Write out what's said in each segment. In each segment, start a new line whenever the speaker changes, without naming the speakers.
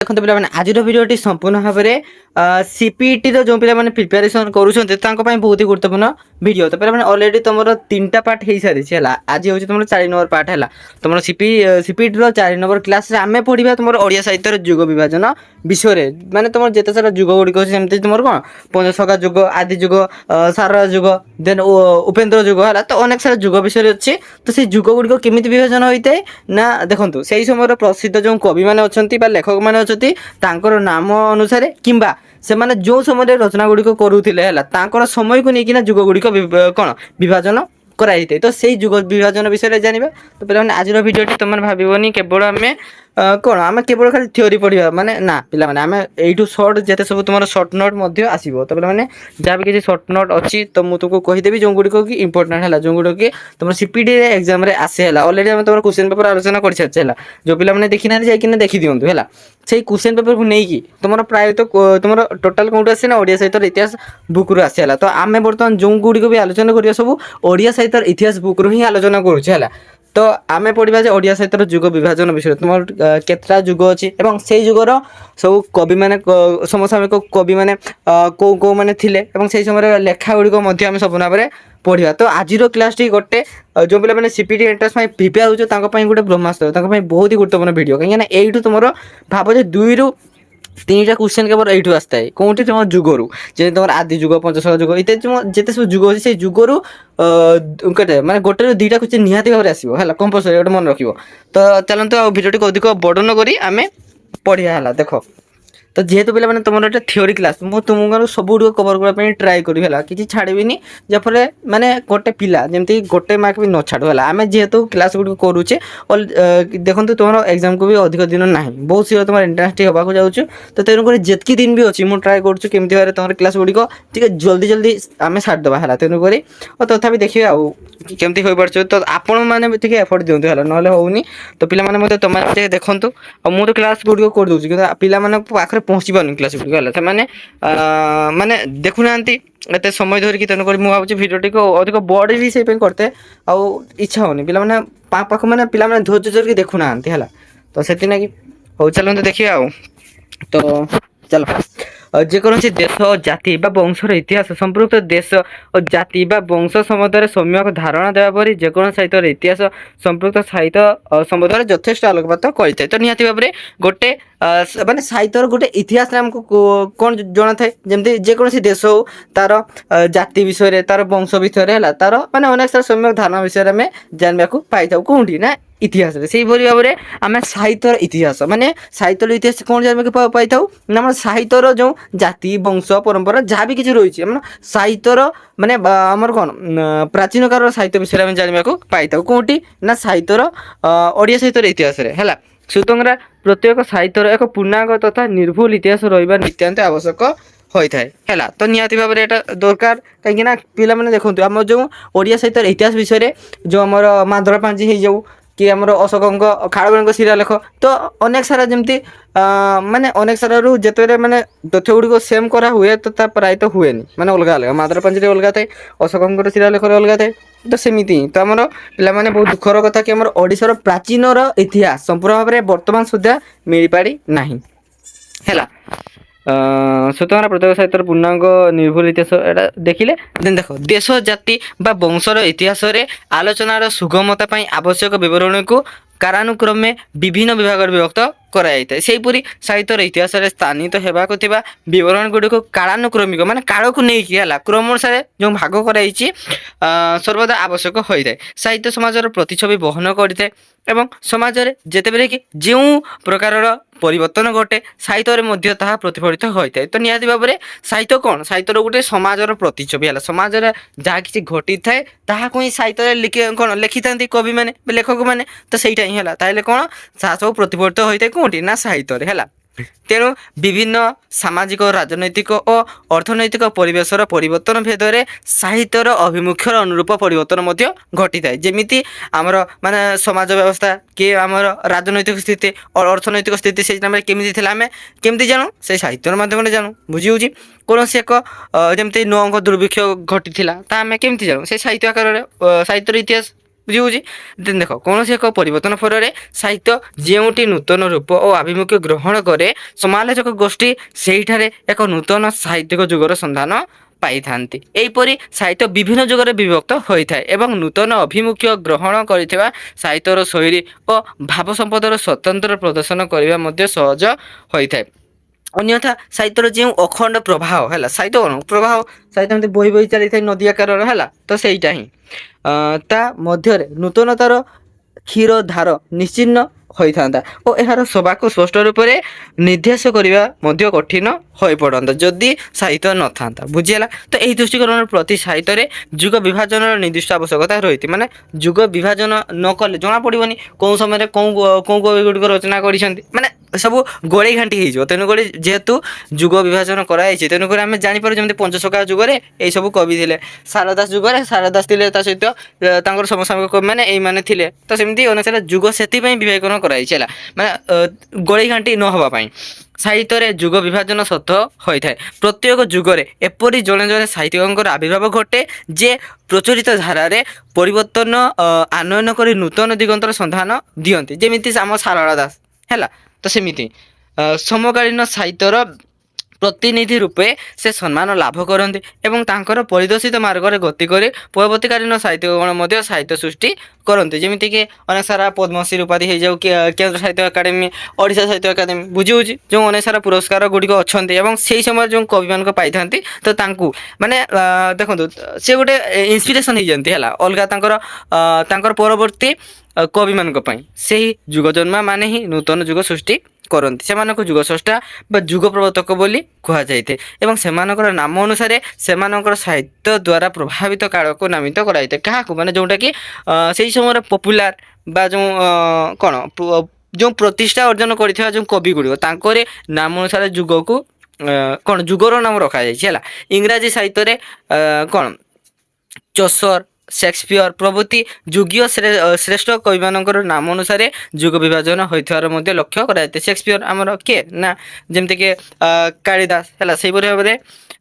देखते पे आज भिडियोटी संपूर्ण भाव में सीपीटी जो पे प्रिपेरेसन कर बहुत ही गुरुत्वपूर्ण भिडियो। तो पे अलरेडी तुम 3टा पार्ट हो सारी है। आज हूँ तुम 4 नंबर पार्ट है। तुम सीपीटी 4 नंबर क्लास आम पढ़ा तुम ओडिया साहित्य जुग विभाजन विषय माने तुम जिते सारा जुग गुड़िक अच्छे तुम कौन पंचसखा जुग आदि जुग सारला जुग देन उपेन्द्र जुग है। तो अनेक सारा जुग विषय अच्छे। तो से जुग गुड़िक केमी विभाजन होता है ना देखो से समय प्रसिद्ध जो कवि मैंने अच्छा लेखक मैंने अच्छा नाम अनुसार किंबा से माने जो समय रचना गुड़िक करुले समय को लेकिन जुग गुड़िक कौन विभाजन कराई। तो से जुग विभाजन विषय जाना। तो पे आज भिडियोटी तुम भावन केवल आम कौन आम केवल खाली थ्योरी पढ़ा माने ना पिला माने आम यू सर्ट जिते सब तुम सर्ट नोट आसो। तो पे जहाँ भी किसी सर्ट नोट अच्छी तो मुझे तुमको कहीदेवी जो गुड़िक कि इंपोर्टाट है जो गुड़िक कि तुम सीपीटी एग्जाम आसे है। अलरेडी आम तुम क्वेश्चन पेपर आलोचना कर सारी है। जो पे देखी ना जाइए देखी दिंतु है से क्वेश्चन पेपर को लेकिन तुम प्राय तो तुम टोटाल कौट आसे ना ओडिया साहित्य इतिहास बुक रु आसे है। तो आम बर्तमान जो गुड़िक भी आलोचना करिया सब ओडिया साहित्य इतिहास बुक रु ही आलोचना करुचे है। तो आम पढ़ा ओडिया साहित्य जुग विभाजन विषय तुम केतटा जुग अच्छी और से जुगर सब कवि मैंने समसामयिक कवि मैंने कौ कौ मैंने थिले से समय लेखा गुड़िक आम सब भाव में पढ़ा। तो आज क्लास टी गोटे जो पे सीपीटी एंट्रांस प्रिपेयर होते गोटे ब्रह्मास्त्र बहुत ही गुरुत्वपूर्ण वीडियो कहीं यू तुम भाव 2 ରୁ 3टा क्वेश्चन केवल यू आसता है कौटी तुम जुगरू जे तुम आदि जुग पंचसखा जुग इत्यादि जिते सब जुग अच्छे से जुगरू कटे माने गोटे 2टा क्वेश्चन निहाती भाव में आसो है कंपलसरी गोटे मन रखियो। तो चलते भिडियोटी अधिक बड़ न करी आम पढ़िया है। देख तो जेहेतु पे तुम गोटे थ्योरी क्लास मुझे तुमको सब गुड़ कवर करने ट्राए करी है कि छाड़बी जहाँफल माने गोटे पिला जमी गोटे मार्क भी न छाड़ू है। आम जेहेतु क्लास गुड़ करुचे देखो तुम एग्जाम को भी अधिक दिन ना बहुत शीघ्र तुम एंट्रांस टी होगा जाऊँ। तो तेणुक जितकी दिन भी अच्छी मुझे ट्राए करमी भाव तुम क्लास गुड़िक टे जल्दी जल्दी आम सारिदेवा है। तेणुक तथा देखिए आमती हो पार्छ। तो आपण मैंने एफर्ट दिंतु है ना होनी। तो पे तुम देखूँ मुझे तो क्लास गुड़िक कर दूसरी कि पाखे पहुँची पार क्लास गुड़िक है मैंने माने देखुना एत समय धरिकी तेणुक मुझे भावी भिडियोटी को अधिक बड़ भी से करते इच्छा होनी पे पाख मैंने पे धैर्य धरिकी देखुना है। तो से हो चलते देखिए तो चलो जेकोसी देश जाति वंशर इतिहास संपृक्त देश और जाति वंश सम्बन्ध सम्यक धारणा देवा परी जेकोसी साहित्य इतिहास संपृक्त साहित्य सम्बन्ध में यथेष्ट आलोकपात करें। तो निहाती भाव में गोटे माने साहित्यर गोटे इतिहास आमको कौन जना थाए जमी जेकोसी देश हो तार जाति विषय तार वंश विषय है तार माने अनेक सारा सम्यक धारणा विषय आम जानवा पाई कौटी ना इतिहास से भाव में आम साहित्यर इतिहास माने साहित्यर इतिहास कौन जानवा पाई ना साहित्यर जो जाति वंश परंपरा जहाँ भी किसी रही है साहित्यर माने आमर कौन प्राचीन काल साहित्य विषय में जानवा पाई कौटी ना साहित्यर ओडिया साहित्यर इतिहास है। सुतंगरा प्रत्येक साहित्यर एक पूर्णांग तथा निर्भुल इतिहास रहा नित्यांत आवश्यक होता है। तो निहाती भाव में यहाँ दरकार कहीं पिला मैंने देखो आम जो ओडिया साहित्य इतिहास विषय जो आम माधव पांजी हो जाऊ कि आम अशोक खाड़बेल सीरा लेख तो अनेक सारा जमी माने अनेक सारा रू जिते माने तथ्य गुड़िक सेम करा हुए तो प्राय तो हुए माने अलग अलग माधव पांजी अलग थाए अशोक सीरा लेख अलग थाए। तो सेमती तो आमर पे बहुत दुखर कथा कि आम ओडिशार प्राचीन इतिहास संपूर्ण भाव में बर्तमान सुधा मिल पारी ना है। स्वतंत्र प्रत्येक साहित्य पूर्णांग निर्भुल इतिहास एटा देखिले देख देश जाति वंशर इतिहास आलोचनार सुगमता आवश्यक विवरण को कारानुक्रमे विभिन्न विभाग विभक्त कराई सेहीपरि साहित्यर इतिहास स्थानित होगाक बरण गुड़िक कालानुक्रमिक माने काल को लेकिन है क्रम अनुसार जो भाग कराई सर्वदा आवश्यक होता है। साहित्य समाजर प्रतिच्छवि बहन करते एवं समाज में जिते कि जो प्रकार परिवर्तन घटे साहित्य ताहा प्रतिफलित होता है। तो निहाती भाव में साहित्य कौन साहित्य गोटे समाजर प्रतिच्छवि है समाज जहाँ किसी घटी थाए ताहा ही साहित्य कौन लिखि था कवि मैंने लेखक मैंने तो सहीटा ही है ताहले कौन सब प्रतिफलित होता है कौटी ना साहित्य है। तेणु विभिन्न सामाजिक राजनैतिक और अर्थनैतिक परिवेशर परिवर्तन भेदरे साहित्यर अभिमुख्यर अनुरूप परिवर्तन घटी थाए जमीती आमर माने समाज व्यवस्था कि आमर राजनैतिक स्थिति और अर्थनैतिक स्थिति से केमी थी आम केमती जानू से साहित्य मध्यम जानू बुझी कौन एक जमी नौंग दुर्भिक्ष घटी आम केमती जानू से साहित्य आकार साहित्य इतिहास ବୁଝିହେଉଛି। ଦେଖ କୌଣସି ଏକ ପରିବର୍ତ୍ତନ ଫଳରେ ସାହିତ୍ୟ ଯେଉଁଠି ନୂତନ ରୂପ ଓ ଆଭିମୁଖ୍ୟ ଗ୍ରହଣ କରେ ସମାଲୋଚକ ଗୋଷ୍ଠୀ ସେହିଠାରେ ଏକ ନୂତନ ସାହିତ୍ୟିକ ଯୁଗର ସନ୍ଧାନ ପାଇଥାନ୍ତି। ଏହିପରି ସାହିତ୍ୟ ବିଭିନ୍ନ ଯୁଗରେ ବିଭକ୍ତ ହୋଇଥାଏ ଏବଂ ନୂତନ ଅଭିମୁଖ୍ୟ ଗ୍ରହଣ କରିଥିବା ସାହିତ୍ୟର ଶୈଳୀ ଓ ଭାବ ସମ୍ପଦର ସ୍ୱତନ୍ତ୍ର ପ୍ରଦର୍ଶନ କରିବା ମଧ୍ୟ ସହଜ ହୋଇଥାଏ। ଅନ୍ୟଥା ସାହିତ୍ୟର ଯେଉଁ ଅଖଣ୍ଡ ପ୍ରବାହ ହେଲା, ସାହିତ୍ୟ କ'ଣ ପ୍ରବାହ, ସାହିତ୍ୟ ଏମିତି ବହି ବହି ଚାଲିଥାଏ ନଦୀ ଆକାରର ହେଲା, ତ ସେଇଟା ହିଁ ତା ମଧ୍ୟରେ ନୂତନତାର କ୍ଷୀର ଧାର ନିଶ୍ଚିହ୍ନ ହୋଇଥାନ୍ତା ଓ ଏହାର ସଭାକୁ ସ୍ପଷ୍ଟ ରୂପରେ ନିର୍ଦ୍ଦେଶ କରିବା ମଧ୍ୟ କଠିନ ହୋଇପଡ଼ନ୍ତା ଯଦି ସାହିତ୍ୟ ନଥାନ୍ତା। ବୁଝିହେଲା। ତ ଏହି ଦୃଷ୍ଟିକୋଣର ପ୍ରତି ସାହିତ୍ୟରେ ଯୁଗ ବିଭାଜନର ନିର୍ଦ୍ଦିଷ୍ଟ ଆବଶ୍ୟକତା ରହିଛି। ମାନେ ଯୁଗ ବିଭାଜନ ନ କଲେ ଜଣାପଡ଼ିବନି କେଉଁ ସମୟରେ କେଉଁ କବି ଗୁଡ଼ିକ ରଚନା କରିଛନ୍ତି, ମାନେ ସବୁ ଗୋଳେଇ ଘାଣ୍ଟି ହେଇଯିବ। ତେଣୁକରି ଯେହେତୁ ଯୁଗ ବିଭାଜନ କରାଯାଇଛି ତେଣୁକରି ଆମେ ଜାଣିପାରୁ ଯେମିତି ପଞ୍ଚସଖା ଯୁଗରେ ଏଇସବୁ କବି ଥିଲେ, ସାରଳା ଦାସ ଯୁଗରେ ସାରଳା ଦାସ ଥିଲେ, ତା ସହିତ ତାଙ୍କର ସମସାମୟିକ କବିମାନେ ଏଇମାନେ ଥିଲେ। ତ ସେମିତି ଅନୁସାରେ ଯୁଗ ସେଥିପାଇଁ ବିଭାଜନ କରାଯାଇଛି ହେଲା, ମାନେ ଗୋଳେଇ ଘାଣ୍ଟି ନ ହେବା ପାଇଁ। ସାହିତ୍ୟରେ ଯୁଗ ବିଭାଜନ ସତ ହୋଇଥାଏ। ପ୍ରତ୍ୟେକ ଯୁଗରେ ଏପରି ଜଣେ ଜଣେ ସାହିତ୍ୟିକଙ୍କର ଆବିର୍ଭାବ ଘଟେ ଯେ ପ୍ରଚଳିତ ଧାରାରେ ପରିବର୍ତ୍ତନ ଆନୟନ କରି ନୂତନ ଦିଗନ୍ତର ସନ୍ଧାନ ଦିଅନ୍ତି, ଯେମିତି ଆମ ସାରଳା ଦାସ ହେଲା। ତ ସେମିତି ସମକାଳୀନ ସାହିତ୍ୟର ପ୍ରତିନିଧି ରୂପେ ସେ ସମ୍ମାନ ଲାଭ କରନ୍ତି ଏବଂ ତାଙ୍କର ପରିଦର୍ଶିତ ମାର୍ଗରେ ଗତି କରି ପରବର୍ତ୍ତୀକାଳୀନ ସାହିତ୍ୟଗଣ ମଧ୍ୟ ସାହିତ୍ୟ ସୃଷ୍ଟି କରନ୍ତି। ଯେମିତିକି ଅନେକ ସାରା ପଦ୍ମଶ୍ରୀ ଉପାଧି ହେଇଯାଉ, କେନ୍ଦ୍ର ସାହିତ୍ୟ ଏକାଡେମୀ, ଓଡ଼ିଶା ସାହିତ୍ୟ ଏକାଡେମୀ, ବୁଝିହେଉଛି, ଯେଉଁ ଅନେକ ସାରା ପୁରସ୍କାର ଗୁଡ଼ିକ ଅଛନ୍ତି ଏବଂ ସେହି ସମୟରେ ଯେଉଁ କବିମାନଙ୍କୁ ପାଇଥାନ୍ତି ତ ତାଙ୍କୁ ମାନେ ଦେଖନ୍ତୁ ସେ ଗୋଟେ ଇନ୍ସପିରେସନ୍ ହେଇଯାନ୍ତି ହେଲା, ଅଲଗା ତାଙ୍କର ପରବର୍ତ୍ତୀ କବିମାନଙ୍କ ପାଇଁ। ସେହି ଯୁଗ ଜନ୍ମା ମାନେ ହିଁ ନୂତନ ଯୁଗ ସୃଷ୍ଟି କରନ୍ତି। ସେମାନଙ୍କୁ ଯୁଗ ସ୍ରଷ୍ଟା ବା ଯୁଗ ପ୍ରବର୍ତ୍ତକ ବୋଲି କୁହାଯାଇଥାଏ ଏବଂ ସେମାନଙ୍କର ନାମ ଅନୁସାରେ ସେମାନଙ୍କର ସାହିତ୍ୟ ଦ୍ୱାରା ପ୍ରଭାବିତ କାଳକୁ ନାମିତ କରାଯାଇଥାଏ। କାହାକୁ, ମାନେ ଯେଉଁଟାକି ସେହି ସମୟରେ ପପୁଲାର ବା ଯେଉଁ କ'ଣ ଯେଉଁ ପ୍ରତିଷ୍ଠା ଅର୍ଜନ କରିଥିବା ଯେଉଁ କବି ଗୁଡ଼ିକ ତାଙ୍କରି ନାମ ଅନୁସାରେ ଯୁଗକୁ କ'ଣ ଯୁଗର ନାମ ରଖାଯାଇଛି ହେଲା। ଇଂରାଜୀ ସାହିତ୍ୟରେ କ'ଣ ଚୋସର, ସେକ୍ସପିୟର ପ୍ରଭୃତି ଯୁଗୀୟ ଶ୍ରେଷ୍ଠ କବିମାନଙ୍କର ନାମ ଅନୁସାରେ ଯୁଗ ବିଭାଜନ ହୋଇଥିବାର ମଧ୍ୟ ଲକ୍ଷ୍ୟ କରାଯାଇଥାଏ। ସେକ୍ସପିୟର ଆମର କିଏ ନା ଯେମିତିକି କାଳିଦାସ ହେଲା, ସେହିପରି ଭାବରେ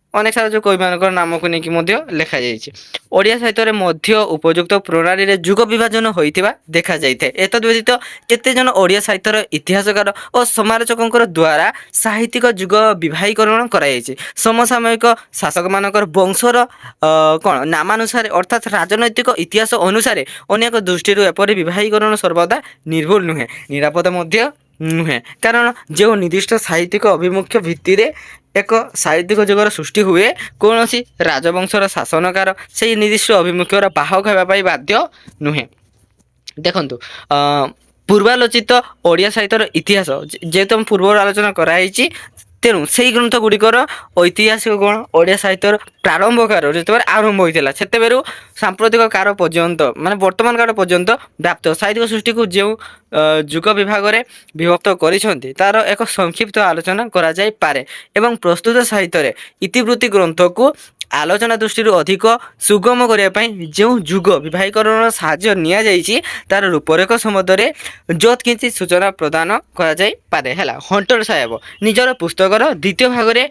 ଅନେକ ସାରା ଯେଉଁ କବିମାନଙ୍କର ନାମକୁ ନେଇକି ମଧ୍ୟ ଲେଖାଯାଇଛି। ଓଡ଼ିଆ ସାହିତ୍ୟରେ ମଧ୍ୟ ଉପଯୁକ୍ତ ପ୍ରଣାଳୀରେ ଯୁଗ ବିଭାଜନ ହୋଇଥିବା ଦେଖାଯାଇଥାଏ। ଏତଦ୍ ବ୍ୟତୀତ କେତେଜଣ ଓଡ଼ିଆ ସାହିତ୍ୟର ଇତିହାସକାର ଓ ସମାଲୋଚକଙ୍କର ଦ୍ୱାରା ସାହିତ୍ୟିକ ଯୁଗ ବିଭାଗୀକରଣ କରାଯାଇଛି। ସମସାମୟିକ ଶାସକମାନଙ୍କର ବଂଶର କ'ଣ ନାମାନୁସାରେ ଅର୍ଥାତ୍ ରାଜନୈତିକ ଇତିହାସ ଅନୁସାରେ ଅନେକ ଦୃଷ୍ଟିରୁ ଏପରି ବିଭାଗୀକରଣ ସର୍ବଦା ନିର୍ଭୁଲ ନୁହେଁ, ନିରାପଦ ମଧ୍ୟ ନୁହେଁ। କାରଣ ଯେଉଁ ନିର୍ଦ୍ଦିଷ୍ଟ ସାହିତ୍ୟିକ ଅଭିମୁଖ୍ୟ ଭିତ୍ତିରେ ଏକ ସାହିତ୍ୟିକ ଯୁଗର ସୃଷ୍ଟି ହୁଏ କୌଣସି ରାଜବଂଶର ଶାସନକାର ସେହି ନିର୍ଦ୍ଦିଷ୍ଟ ଅଭିମୁଖ୍ୟର ବାହକ ହେବା ପାଇଁ ବାଧ୍ୟ ନୁହେଁ। ଦେଖନ୍ତୁ ପୂର୍ବାଲୋଚିତ ଓଡ଼ିଆ ସାହିତ୍ୟର ଇତିହାସ ଯେହେତୁ ଆମେ ପୂର୍ବରୁ ଆଲୋଚନା କରାଯାଇଛି, ତେଣୁ ସେହି ଗ୍ରନ୍ଥ ଗୁଡ଼ିକର ଐତିହାସିକ କ'ଣ ଓଡ଼ିଆ ସାହିତ୍ୟର ପ୍ରାରମ୍ଭ କାଳ ଯେତେବେଳେ ଆରମ୍ଭ ହୋଇଥିଲା ସେତେବେଳୁ ସାମ୍ପ୍ରତିକ କାଳ ପର୍ଯ୍ୟନ୍ତ, ମାନେ ବର୍ତ୍ତମାନ କାଳ ପର୍ଯ୍ୟନ୍ତ ବ୍ୟାପ୍ତ ସାହିତ୍ୟିକ ସୃଷ୍ଟିକୁ ଯେଉଁ ଯୁଗ ବିଭାଗରେ ବିଭକ୍ତ କରିଛନ୍ତି ତାର ଏକ ସଂକ୍ଷିପ୍ତ ଆଲୋଚନା କରାଯାଇପାରେ ଏବଂ ପ୍ରସ୍ତୁତ ସାହିତ୍ୟରେ ଇତିବୃତ୍ତି ଗ୍ରନ୍ଥକୁ ଆଲୋଚନା ଦୃଷ୍ଟିରୁ ଅଧିକ ସୁଗମ କରିବା ପାଇଁ ଯେଉଁ ଯୁଗ ବିଭାଗୀକରଣର ସାହାଯ୍ୟ ନିଆଯାଇଛି ତାର ରୂପରେଖ ସମ୍ବନ୍ଧରେ ଯତ୍ କିଛି ସୂଚନା ପ୍ରଦାନ କରାଯାଇପାରେ ହେଲା। ହଣ୍ଟର ସାହେବ ନିଜର ପୁସ୍ତକର ଦ୍ୱିତୀୟ ଭାଗରେ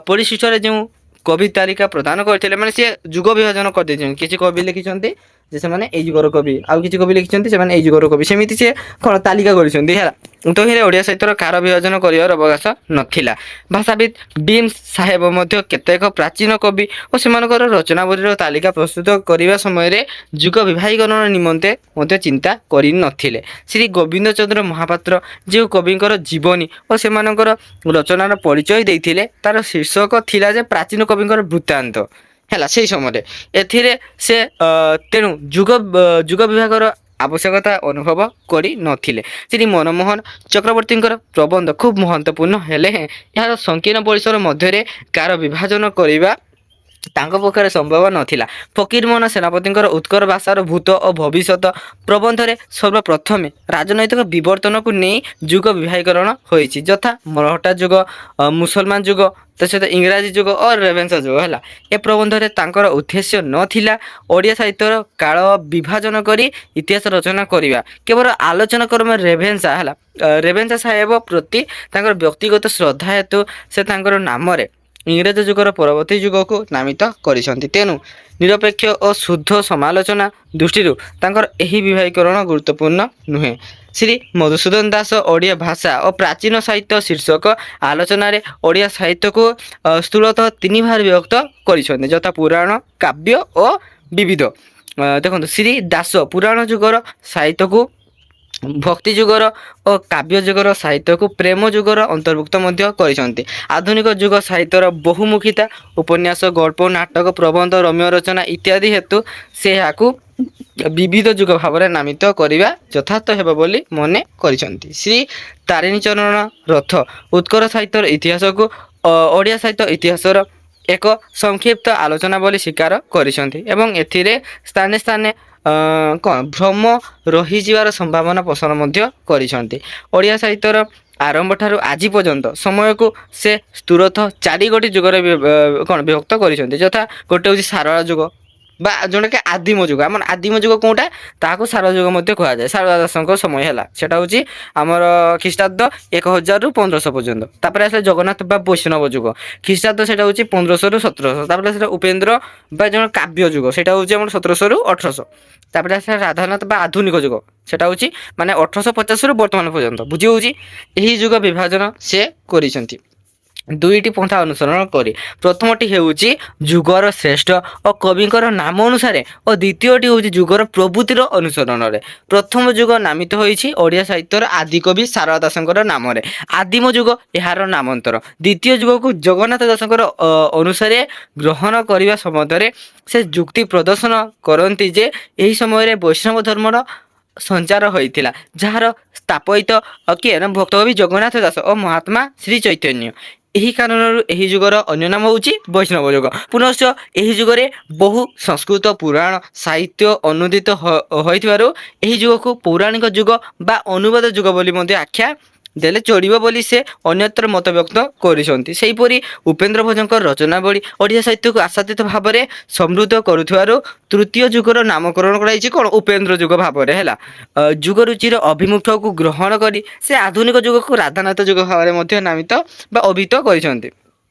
ପରିଶିଷ୍ଟରେ ଯେଉଁ କବି ତାଲିକା ପ୍ରଦାନ କରିଥିଲେ, ମାନେ ସିଏ ଯୁଗ ବିଭାଜନ କରିଦେଇଛନ୍ତି। କିଛି କବି ଲେଖିଛନ୍ତି ଯେ ସେମାନେ ଏଇ ଯୁଗର କବି, ଆଉ କିଛି କବି ଲେଖିଛନ୍ତି ସେମାନେ ଏଇ ଯୁଗର କବି, ସେମିତି ସିଏ କ'ଣ ତାଲିକା କରିଛନ୍ତି ହେଲା। ତହିଁରେ ଓଡ଼ିଆ ସାହିତ୍ୟର କାଳ ବିଭାଜନ କରିବାର ଅବକାଶ ନଥିଲା। ଭାଷାବିତ୍ ଡିମ୍ସ ସାହେବ ମଧ୍ୟ କେତେକ ପ୍ରାଚୀନ କବି ଓ ସେମାନଙ୍କର ରଚନାବଳୀର ତାଲିକା ପ୍ରସ୍ତୁତ କରିବା ସମୟରେ ଯୁଗ ବିଭାଗୀକରଣ ନିମନ୍ତେ ମଧ୍ୟ ଚିନ୍ତା କରିନଥିଲେ। ଶ୍ରୀ ଗୋବିନ୍ଦ ଚନ୍ଦ୍ର ମହାପାତ୍ର ଯେଉଁ କବିଙ୍କର ଜୀବନୀ ଓ ସେମାନଙ୍କର ରଚନାର ପରିଚୟ ଦେଇଥିଲେ ତାର ଶୀର୍ଷକ ଥିଲା ଯେ ପ୍ରାଚୀନ କବିଙ୍କର ବୃତ୍ତାନ୍ତ ହେଲା। ସେହି ସମୟରେ ଏଥିରେ ସେ ତେଣୁ ଯୁଗ ବିଭାଗର ଆବଶ୍ୟକତା ଅନୁଭବ କରିନଥିଲେ। ଶ୍ରୀ ମନମୋହନ ଚକ୍ରବର୍ତ୍ତୀଙ୍କର ପ୍ରବନ୍ଧ ଖୁବ୍ ମହତ୍ତ୍ୱପୂର୍ଣ୍ଣ ହେଲେ ଏହାର ସଂକୀର୍ଣ୍ଣ ପରିସର ମଧ୍ୟରେ କାଳ ବିଭାଜନ କରିବା ତାଙ୍କ ପକ୍ଷରେ ସମ୍ଭବ ନଥିଲା। ଫକୀରମୋହନ ସେନାପତିଙ୍କର ଉତ୍କଳ ଭାଷାର ଭୂତ ଓ ଭବିଷ୍ୟତ ପ୍ରବନ୍ଧରେ ସର୍ବପ୍ରଥମେ ରାଜନୈତିକ ବିବର୍ତ୍ତନକୁ ନେଇ ଯୁଗ ବିଭାଗୀକରଣ ହୋଇଛି, ଯଥା ମରହଟ୍ଟା ଯୁଗ, ମୁସଲମାନ ଯୁଗ, ତା ସହିତ ଇଂରାଜୀ ଯୁଗ ଓ ରେଭେନ୍ସା ଯୁଗ ହେଲା। ଏ ପ୍ରବନ୍ଧରେ ତାଙ୍କର ଉଦ୍ଦେଶ୍ୟ ନଥିଲା ଓଡ଼ିଆ ସାହିତ୍ୟର କାଳ ବିଭାଜନ କରି ଇତିହାସ ରଚନା କରିବା। କେବଳ ଆଲୋଚନା କ୍ରମେ ରେଭେନ୍ସା ହେଲା, ରେଭେନ୍ସା ସାହେବ ପ୍ରତି ତାଙ୍କର ବ୍ୟକ୍ତିଗତ ଶ୍ରଦ୍ଧା ହେତୁ ସେ ତାଙ୍କର ନାମରେ ଇଂରେଜ ଯୁଗର ପରବର୍ତ୍ତୀ ଯୁଗକୁ ନାମିତ କରିଛନ୍ତି। ତେଣୁ ନିରପେକ୍ଷ ଓ ଶୁଦ୍ଧ ସମାଲୋଚନା ଦୃଷ୍ଟିରୁ ତାଙ୍କର ଏହି ବିଭାଗୀକରଣ ଗୁରୁତ୍ୱପୂର୍ଣ୍ଣ ନୁହେଁ। ଶ୍ରୀ ମଧୁସୂଦନ ଦାସ ଓଡ଼ିଆ ଭାଷା ଓ ପ୍ରାଚୀନ ସାହିତ୍ୟ ଶୀର୍ଷକ ଆଲୋଚନାରେ ଓଡ଼ିଆ ସାହିତ୍ୟକୁ ସ୍ଥୂଳତଃ ତିନି ଭାଗରେ ବିଭକ୍ତ କରିଛନ୍ତି, ଯଥା ପୁରାଣ, କାବ୍ୟ ଓ ବିବିଧ। ଦେଖନ୍ତୁ ଶ୍ରୀ ଦାସ ପୁରାଣ ଯୁଗର ସାହିତ୍ୟକୁ, ଭକ୍ତି ଯୁଗର ଓ କାବ୍ୟ ଯୁଗର ସାହିତ୍ୟକୁ ପ୍ରେମ ଯୁଗର ଅନ୍ତର୍ଭୁକ୍ତ ମଧ୍ୟ କରିଛନ୍ତି। ଆଧୁନିକ ଯୁଗ ସାହିତ୍ୟର ବହୁମୁଖିତା, ଉପନ୍ୟାସ, ଗଳ୍ପ, ନାଟକ, ପ୍ରବନ୍ଧ, ରମ୍ୟ ରଚନା ଇତ୍ୟାଦି ହେତୁ ସେ ଏହାକୁ ବିବିଧ ଯୁଗ ଭାବରେ ନାମିତ କରିବା ଯଥାର୍ଥ ହେବ ବୋଲି ମନେ କରିଛନ୍ତି। ଶ୍ରୀ ତାରିଣୀଚରଣ ରଥ ଉତ୍କଳ ସାହିତ୍ୟର ଇତିହାସକୁ ଓଡ଼ିଆ ସାହିତ୍ୟ ଇତିହାସର ଏକ ସଂକ୍ଷିପ୍ତ ଆଲୋଚନା ବୋଲି ସ୍ୱୀକାର କରିଛନ୍ତି ଏବଂ ଏଥିରେ ସ୍ଥାନେ ସ୍ଥାନେ କ'ଣ ଭ୍ରମ ରହିଯିବାର ସମ୍ଭାବନା ପୋଷଣ ମଧ୍ୟ କରିଛନ୍ତି। ଓଡ଼ିଆ ସାହିତ୍ୟର ଆରମ୍ଭ ଠାରୁ ଆଜି ପର୍ଯ୍ୟନ୍ତ ସମୟକୁ ସେ ସ୍ଥୂଳତଃ ଚାରି ଗୋଟି ଯୁଗରେ କ'ଣ ବିଭକ୍ତ କରିଛନ୍ତି, ଯଥା ଗୋଟେ ହେଉଛି ସାରଳା ଯୁଗ ବା ଯେଉଁଟାକି ଆଦିମ ଯୁଗ। ଆମର ଆଦିମ ଯୁଗ କେଉଁଟା, ତାହାକୁ ସାରଳା ଯୁଗ ମଧ୍ୟ କୁହାଯାଏ। ସାରଳା ଦାସଙ୍କ ସମୟ ହେଲା, ସେଟା ହେଉଛି ଆମର ଖ୍ରୀଷ୍ଟାବ୍ଦ 1000ରୁ 1500 ପର୍ଯ୍ୟନ୍ତ। ତାପରେ ଆସିଲା ଜଗନ୍ନାଥ ବା ବୈଷ୍ଣବ ଯୁଗ, ଖ୍ରୀଷ୍ଟାବ୍ଦ ସେଟା ହେଉଛି 1500ରୁ 1700। ତାପରେ ଆସିଲା ଉପେନ୍ଦ୍ର ବା ଜଣେ କାବ୍ୟ ଯୁଗ, ସେଟା ହେଉଛି ଆମର 1700ରୁ 1800। ତାପରେ ଆସିଲା ରାଧାନାଥ ବା ଆଧୁନିକ ଯୁଗ, ସେଟା ହେଉଛି ମାନେ 1850ରୁ ବର୍ତ୍ତମାନ ପର୍ଯ୍ୟନ୍ତ। ବୁଝି ହେଉଛି, ଏହି ଯୁଗ ବିଭାଜନ ସେ କରିଛନ୍ତି ଦୁଇଟି ପନ୍ଥା ଅନୁସରଣ କରି। ପ୍ରଥମଟି ହେଉଛି ଯୁଗର ଶ୍ରେଷ୍ଠ ଓ କବିଙ୍କର ନାମ ଅନୁସାରେ ଓ ଦ୍ୱିତୀୟଟି ହେଉଛି ଯୁଗର ପ୍ରବୃତ୍ତିର ଅନୁସରଣରେ। ପ୍ରଥମ ଯୁଗ ନାମିତ ହୋଇଛି ଓଡ଼ିଆ ସାହିତ୍ୟର ଆଦିକବି ସାରଳା ଦାସଙ୍କର ନାମରେ, ଆଦିମ ଯୁଗ ଏହାର ନାମାନ୍ତର। ଦ୍ୱିତୀୟ ଯୁଗକୁ ଜଗନ୍ନାଥ ଦାସଙ୍କର ଅନୁସାରେ ଗ୍ରହଣ କରିବା ସମୟରେ ସେ ଯୁକ୍ତି ପ୍ରଦର୍ଶନ କରନ୍ତି ଯେ ଏହି ସମୟରେ ବୈଷ୍ଣବ ଧର୍ମର ସଞ୍ଚାର ହୋଇଥିଲା, ଯାହାର ସ୍ଥାପିତ କିଏ ନା ଭକ୍ତକବି ଜଗନ୍ନାଥ ଦାସ ଓ ମହାତ୍ମା ଶ୍ରୀ ଚୈତନ୍ୟ। ଏହି କାରଣରୁ ଏହି ଯୁଗର ଅନ୍ୟ ନାମ ହେଉଛି ବୈଷ୍ଣବ ଯୁଗ। ପୁନଶ୍ଚ ଏହି ଯୁଗରେ ବହୁ ସଂସ୍କୃତ ପୁରାଣ ସାହିତ୍ୟ ଅନୁଦିତ ହୋଇଥିବାରୁ ଏହି ଯୁଗକୁ ପୌରାଣିକ ଯୁଗ ବା ଅନୁବାଦ ଯୁଗ ବୋଲି ମଧ୍ୟ ଆଖ୍ୟା ଦେଲେ ଚଳିବ ବୋଲି ସେ ଅନ୍ୟତ୍ର ମତବ୍ୟକ୍ତ କରିଛନ୍ତି। ସେହିପରି ଉପେନ୍ଦ୍ର ଭଞ୍ଜଙ୍କ ରଚନାବଳୀ ଓଡ଼ିଆ ସାହିତ୍ୟକୁ ଆଶାତୀତ ଭାବରେ ସମୃଦ୍ଧ କରୁଥିବାରୁ ତୃତୀୟ ଯୁଗର ନାମକରଣ କରାଯାଇଛି କ'ଣ, ଉପେନ୍ଦ୍ର ଯୁଗ ଭାବରେ ହେଲା। ଯୁଗ ରୁଚିର ଅଭିମୁଖକୁ ଗ୍ରହଣ କରି ସେ ଆଧୁନିକ ଯୁଗକୁ ରାଧାନାଥ ଯୁଗ ଭାବରେ ମଧ୍ୟ ନାମିତ ବା ଅଭିହିତ କରିଛନ୍ତି।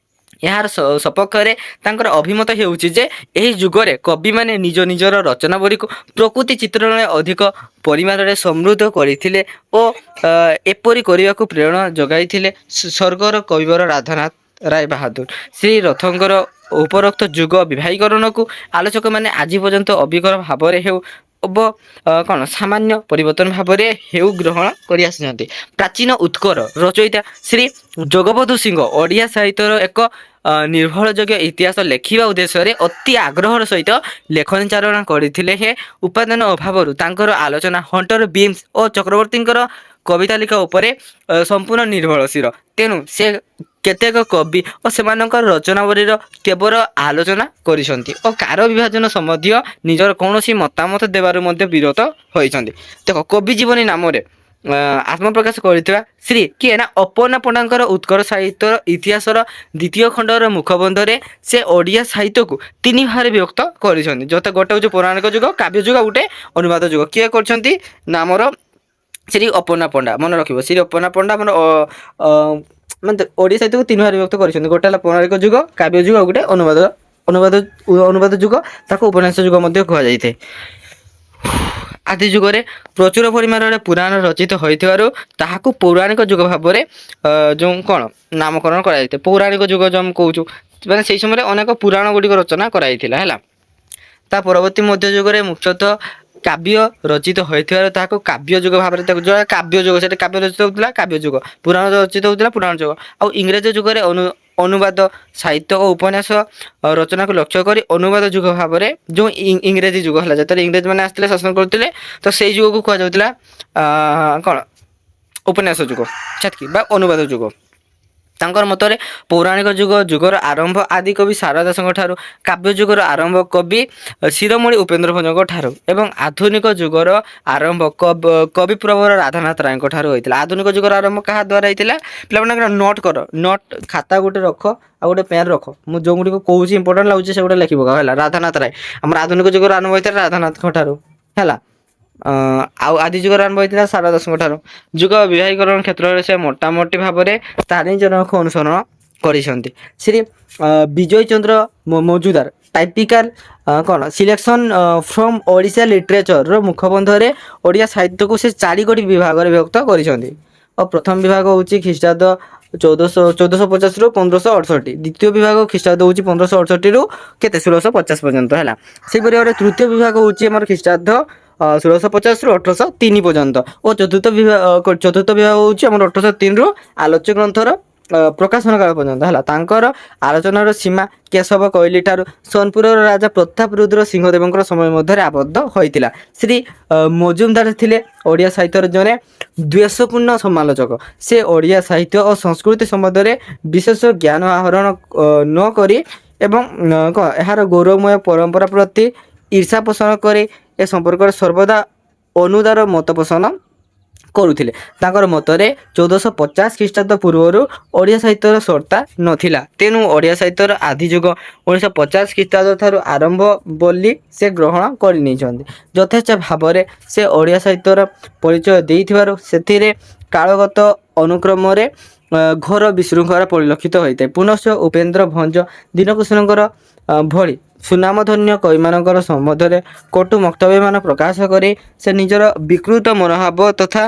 ଏହାର ସପକ୍ଷରେ ତାଙ୍କର ଅଭିମତ ହେଉଛି ଯେ ଏହି ଯୁଗରେ କବିମାନେ ନିଜ ନିଜର ରଚନାବଳୀକୁ ପ୍ରକୃତି ଚିତ୍ରଣରେ ଅଧିକ ପରିମାଣରେ ସମୃଦ୍ଧ କରିଥିଲେ ଓ ଏପରି କରିବାକୁ ପ୍ରେରଣା ଯୋଗାଇଥିଲେ ସ୍ୱର୍ଗର କବିବର ରାଧାନାଥ ରାୟ ବାହାଦୁର। ଶ୍ରୀ ରଥଙ୍କର ଉପରୋକ୍ତ ଯୁଗ ବିଭାଗୀକରଣକୁ ଆଲୋଚକମାନେ ଆଜି ପର୍ଯ୍ୟନ୍ତ ଅବିକଳ ଭାବରେ ହେଉ କ'ଣ ସାମାନ୍ୟ ପରିବର୍ତ୍ତନ ଭାବରେ ହେଉ ଗ୍ରହଣ କରି ଆସିଛନ୍ତି। ପ୍ରାଚୀନ ଉତ୍କଳ ରଚୟିତା ଶ୍ରୀ ଜଗବନ୍ଧୁ ସିଂହ ଓଡ଼ିଆ ସାହିତ୍ୟର ଏକ ନିର୍ଭରଯୋଗ୍ୟ ଇତିହାସ ଲେଖିବା ଉଦ୍ଦେଶ୍ୟରେ ଅତି ଆଗ୍ରହର ସହିତ ଲେଖନୀ ଚାଳନା କରିଥିଲେ ହେଁ ଉପାଦାନ ଅଭାବରୁ ତାଙ୍କର ଆଲୋଚନା ହଣ୍ଟର ବିମ୍ସ ଓ ଚକ୍ରବର୍ତ୍ତୀଙ୍କର କବିତାଲିକା ଉପରେ ସମ୍ପୂର୍ଣ୍ଣ ନିର୍ଭରଶୀଳ। ତେଣୁ ସେ କେତେକ କବି ଓ ସେମାନଙ୍କର ରଚନାବଳୀର କେବଳ ଆଲୋଚନା କରିଛନ୍ତି ଓ କାର ବିଭାଜନ ସମ୍ବନ୍ଧୀୟ ନିଜର କୌଣସି ମତାମତ ଦେବାରୁ ମଧ୍ୟ ବିରତ ହୋଇଛନ୍ତି। ଦେଖ, କବି ଜୀବନୀ ନାମରେ ଆତ୍ମପ୍ରକାଶ କରିଥିବା ଶ୍ରୀ କିଏ ନା ଅପର୍ଣ୍ଣା ପଣ୍ଡାଙ୍କର ଉତ୍କଳ ସାହିତ୍ୟର ଇତିହାସର ଦ୍ୱିତୀୟ ଖଣ୍ଡର ମୁଖବନ୍ଧରେ ସେ ଓଡ଼ିଆ ସାହିତ୍ୟକୁ ତିନି ଭାଗରେ ବିଭକ୍ତ କରିଛନ୍ତି, ଯଥା ଗୋଟେ ହେଉଛି ପୌରାଣିକ ଯୁଗ, କାବ୍ୟ ଯୁଗ, ଗୋଟେ ଅନୁବାଦ ଯୁଗ। କିଏ କରିଛନ୍ତି ନା ଆମର ଶ୍ରୀ ଅପର୍ଣ୍ଣା ପଣ୍ଡା। ମନେ ରଖିବ, ଶ୍ରୀ ଅପର୍ଣ୍ଣା ପଣ୍ଡା ଆମର ମାନେ ଓଡ଼ିଆ ସାହିତ୍ୟକୁ ତିନି ଭାଗରେ ବିଭକ୍ତ କରିଛନ୍ତି। ଗୋଟେ ହେଲା ପୌରାଣିକ ଯୁଗ, କାବ୍ୟ ଯୁଗ ଆଉ ଗୋଟେ ଅନୁବାଦ ଯୁଗ, ତାକୁ ଉପନ୍ୟାସ ଯୁଗ ମଧ୍ୟ କୁହାଯାଇଥାଏ। ଆଦି ଯୁଗରେ ପ୍ରଚୁର ପରିମାଣରେ ପୁରାଣ ରଚିତ ହୋଇଥିବାରୁ ତାହାକୁ ପୌରାଣିକ ଯୁଗ ଭାବରେ ଯେଉଁ କ'ଣ ନାମକରଣ କରାଯାଇଥାଏ। ପୌରାଣିକ ଯୁଗ ଯେଉଁ ଆମେ କହୁଛୁ ମାନେ ସେହି ସମୟରେ ଅନେକ ପୁରାଣ ଗୁଡ଼ିକ ରଚନା କରାଯାଇଥିଲା ହେଲା। ତା ପରବର୍ତ୍ତୀ ମଧ୍ୟଯୁଗରେ ମୁଖ୍ୟତଃ କାବ୍ୟ ରଚିତ ହୋଇଥିବାରୁ ତାହାକୁ କାବ୍ୟ ଯୁଗ ଭାବରେ ତାକୁ ଯେଉଁ କାବ୍ୟ ଯୁଗ, ସେଟା କାବ୍ୟ ରଚିତ ହେଉଥିଲା କାବ୍ୟ ଯୁଗ, ପୁରାଣ ରଚିତ ହେଉଥିଲା ପୁରାଣ ଯୁଗ। ଆଉ ଇଂରେଜ ଯୁଗରେ ଅନୁବାଦ ସାହିତ୍ୟ ଓ ଉପନ୍ୟାସ ରଚନାକୁ ଲକ୍ଷ୍ୟ କରି ଅନୁବାଦ ଯୁଗ ଭାବରେ ଯେଉଁ ଇଂରେଜୀ ଯୁଗ ହେଲା, ଯେତେବେଳେ ଇଂରେଜମାନେ ଆସିଥିଲେ ଶାସନ କରୁଥିଲେ ତ ସେଇ ଯୁଗକୁ କୁହାଯାଉଥିଲା କ'ଣ ଉପନ୍ୟାସ ଯୁଗ ସେତିକି ବା ଅନୁବାଦ ଯୁଗ। ତାଙ୍କର ମତରେ ପୌରାଣିକ ଯୁଗର ଆରମ୍ଭ ଆଦି କବି ସାରଳା ଦାସଙ୍କ ଠାରୁ, କାବ୍ୟ ଯୁଗର ଆରମ୍ଭ କବି ଶିରୋମଣି ଉପେନ୍ଦ୍ର ଭଞ୍ଜଙ୍କ ଠାରୁ ଏବଂ ଆଧୁନିକ ଯୁଗର ଆରମ୍ଭ କବି ପ୍ରବର ରାଧାନାଥ ରାୟଙ୍କ ଠାରୁ ହୋଇଥିଲା। ଆଧୁନିକ ଯୁଗର ଆରମ୍ଭ କାହା ଦ୍ୱାରା ହେଇଥିଲା? ପିଲାମାନେ ନୋଟ୍ କର, ନୋଟ୍ ଖାତା ଗୋଟେ ରଖ ଆଉ ଗୋଟେ ପେନ୍ ରଖ, ମୁଁ ଯେଉଁଗୁଡ଼ିକ କହୁଛି ଇମ୍ପୋର୍ଟାଣ୍ଟ ଲାଗୁଛି ସେଗୁଡ଼ା ଲେଖିବ ହେଲା। ରାଧାନାଥ ରାୟ ଆମର ଆଧୁନିକ ଯୁଗର ଆରମ୍ଭ ହୋଇଥିଲା ରାଧାନାଥଙ୍କ ଠାରୁ ହେଲା। ଆଉ ଆଦି ଯୁଗର ଆରମ୍ଭ ହୋଇଥିଲା ସାରଳା ଦାସଙ୍କ ଠାରୁ। ଯୁଗ ବିଭାଗୀକରଣ କ୍ଷେତ୍ରରେ ସେ ମୋଟାମୋଟି ଭାବରେ ତାରିଣୀଚରଣଙ୍କୁ ଅନୁସରଣ କରିଛନ୍ତି। ଶ୍ରୀ ବିଜୟ ଚନ୍ଦ୍ର ମଜୁଦାର ଟାଇପିକାଲ କ'ଣ ସିଲେକ୍ସନ୍ ଫ୍ରମ୍ ଓଡ଼ିଶା ଲିଟରେଚରର ମୁଖବନ୍ଧରେ ଓଡ଼ିଆ ସାହିତ୍ୟକୁ ସେ 4 ବିଭାଗରେ ବିଭକ୍ତ କରିଛନ୍ତି। ଓ ପ୍ରଥମ ବିଭାଗ ହେଉଛି ଖ୍ରୀଷ୍ଟାବ୍ଦ 1450ରୁ 1568, ଦ୍ୱିତୀୟ ବିଭାଗ ଖ୍ରୀଷ୍ଟାବ୍ଦ ହେଉଛି 1568ରୁ କେତେ 1650 ପର୍ଯ୍ୟନ୍ତ ହେଲା। ସେହିପରି ଭାବରେ ତୃତୀୟ ବିଭାଗ ହେଉଛି ଆମର ଖ୍ରୀଷ୍ଟାବ୍ଦ 1650ରୁ 1803 ପର୍ଯ୍ୟନ୍ତ ଓ ଚତୁର୍ଥ ବିଭାଗ ହେଉଛି ଆମର 1803ରୁ ଆଲୋଚ୍ୟ ଗ୍ରନ୍ଥର ପ୍ରକାଶନ କାଳ ପର୍ଯ୍ୟନ୍ତ ହେଲା। ତାଙ୍କର ଆଲୋଚନାର ସୀମା କେଶବ କୈଲି ଠାରୁ ସୋନପୁରର ରାଜା ପ୍ରତାପ ରୁଦ୍ର ସିଂହଦେବଙ୍କର ସମୟ ମଧ୍ୟରେ ଆବଦ୍ଧ ହୋଇଥିଲା। ଶ୍ରୀ ମଜୁମଦାର ଥିଲେ ଓଡ଼ିଆ ସାହିତ୍ୟର ଜଣେ ଦ୍ୱେଷପୂର୍ଣ୍ଣ ସମାଲୋଚକ। ସେ ଓଡ଼ିଆ ସାହିତ୍ୟ ଓ ସଂସ୍କୃତି ସମ୍ବନ୍ଧରେ ବିଶେଷ ଜ୍ଞାନ ଆହରଣ ନ କରି ଏବଂ ଏହାର ଗୌରବମୟ ପରମ୍ପରା ପ୍ରତି ଈର୍ଷା ପୋଷଣ କରି ଏ ସମ୍ପର୍କରେ ସର୍ବଦା ଅନୁଦାର ମତ ପୋଷଣ କରୁଥିଲେ। ତାଙ୍କର ମତରେ 1450 ଖ୍ରୀଷ୍ଟାବ୍ଦ ପୂର୍ବରୁ ଓଡ଼ିଆ ସାହିତ୍ୟର ସତ୍ତା ନଥିଲା। ତେଣୁ ଓଡ଼ିଆ ସାହିତ୍ୟର ଆଦି ଯୁଗ 1950 ଖ୍ରୀଷ୍ଟାବ୍ଦ ଠାରୁ ଆରମ୍ଭ ବୋଲି ସେ ଗ୍ରହଣ କରିନେଇଛନ୍ତି। ଯଥେଷ୍ଟ ଭାବରେ ସେ ଓଡ଼ିଆ ସାହିତ୍ୟର ପରିଚୟ ଦେଇଥିବାରୁ ସେଥିରେ କାଳଗତ ଅନୁକ୍ରମରେ ଘୋର ବିଶୃଙ୍ଖଳା ପରିଲକ୍ଷିତ ହୋଇଥାଏ। ପୁନଶ୍ଚ ଉପେନ୍ଦ୍ର ଭଞ୍ଜ ଦୀନକୃଷ୍ଣଙ୍କର ଭଳି ସୁନାମଧନ୍ୟ କବିମାନଙ୍କର ସମ୍ବନ୍ଧରେ କଟୁ ବକ୍ତବ୍ୟମାନ ପ୍ରକାଶ କରି ସେ ନିଜର ବିକୃତ ମନୋଭାବ ତଥା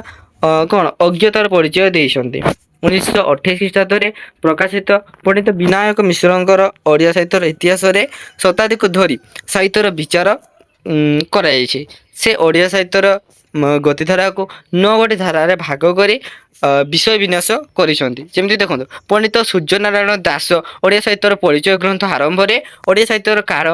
ଅଜ୍ଞତାର ପରିଚୟ ଦେଇଛନ୍ତି। 1928 ଖ୍ରୀଷ୍ଟାବ୍ଦରେ ପ୍ରକାଶିତ ପଣ୍ଡିତ ବିନାୟକ ମିଶ୍ରଙ୍କର ଓଡ଼ିଆ ସାହିତ୍ୟର ଇତିହାସରେ ଶତାଧିକ ଧରି ସାହିତ୍ୟର ବିଚାର କରାଯାଇଛି। ସେ ଓଡ଼ିଆ ସାହିତ୍ୟର ଗତିଧାରାକୁ 9 ଧାରାରେ ଭାଗ କରି ବିଷୟ ବିନ୍ୟାସ କରିଛନ୍ତି। ଯେମିତି ଦେଖନ୍ତୁ, ପଣ୍ଡିତ ସୂର୍ଯ୍ୟନାରାୟଣ ଦାସ ଓଡ଼ିଆ ସାହିତ୍ୟର ପରିଚୟ ଗ୍ରନ୍ଥ ଆରମ୍ଭରେ ଓଡ଼ିଆ ସାହିତ୍ୟର କାଳ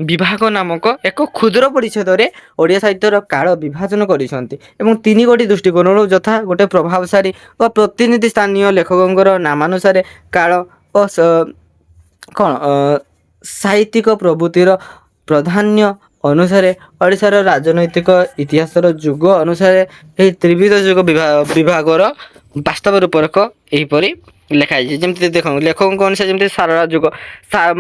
ବିଭାଗ ନାମକ ଏକ କ୍ଷୁଦ୍ର ପରିଚ୍ଛେଦରେ ଓଡ଼ିଆ ସାହିତ୍ୟର କାଳ ବିଭାଜନ କରିଛନ୍ତି ଏବଂ 3 ଦୃଷ୍ଟିକୋଣରୁ ଯଥା ଗୋଟେ ପ୍ରଭାବଶାଳୀ ଓ ପ୍ରତିନିଧି ସ୍ଥାନୀୟ ଲେଖକଙ୍କର ନାମାନୁସାରେ କାଳ ଓ ସାହିତ୍ୟିକ ପ୍ରବୃତ୍ତିର ପ୍ରାଧାନ୍ୟ ଅନୁସାରେ ଓଡ଼ିଶାର ରାଜନୈତିକ ଇତିହାସର ଯୁଗ ଅନୁସାରେ ଏହି ତ୍ରିବିଧ ଯୁଗ ବିଭାଗର ବାସ୍ତବ ରୂପରେଖ ଏହିପରି ଲେଖାଯାଇଛି। ଯେମିତି ଦେଖନ୍ତୁ, ଲେଖକଙ୍କ ଅନୁସାରେ ଯେମିତି ସାରଳା ଯୁଗ,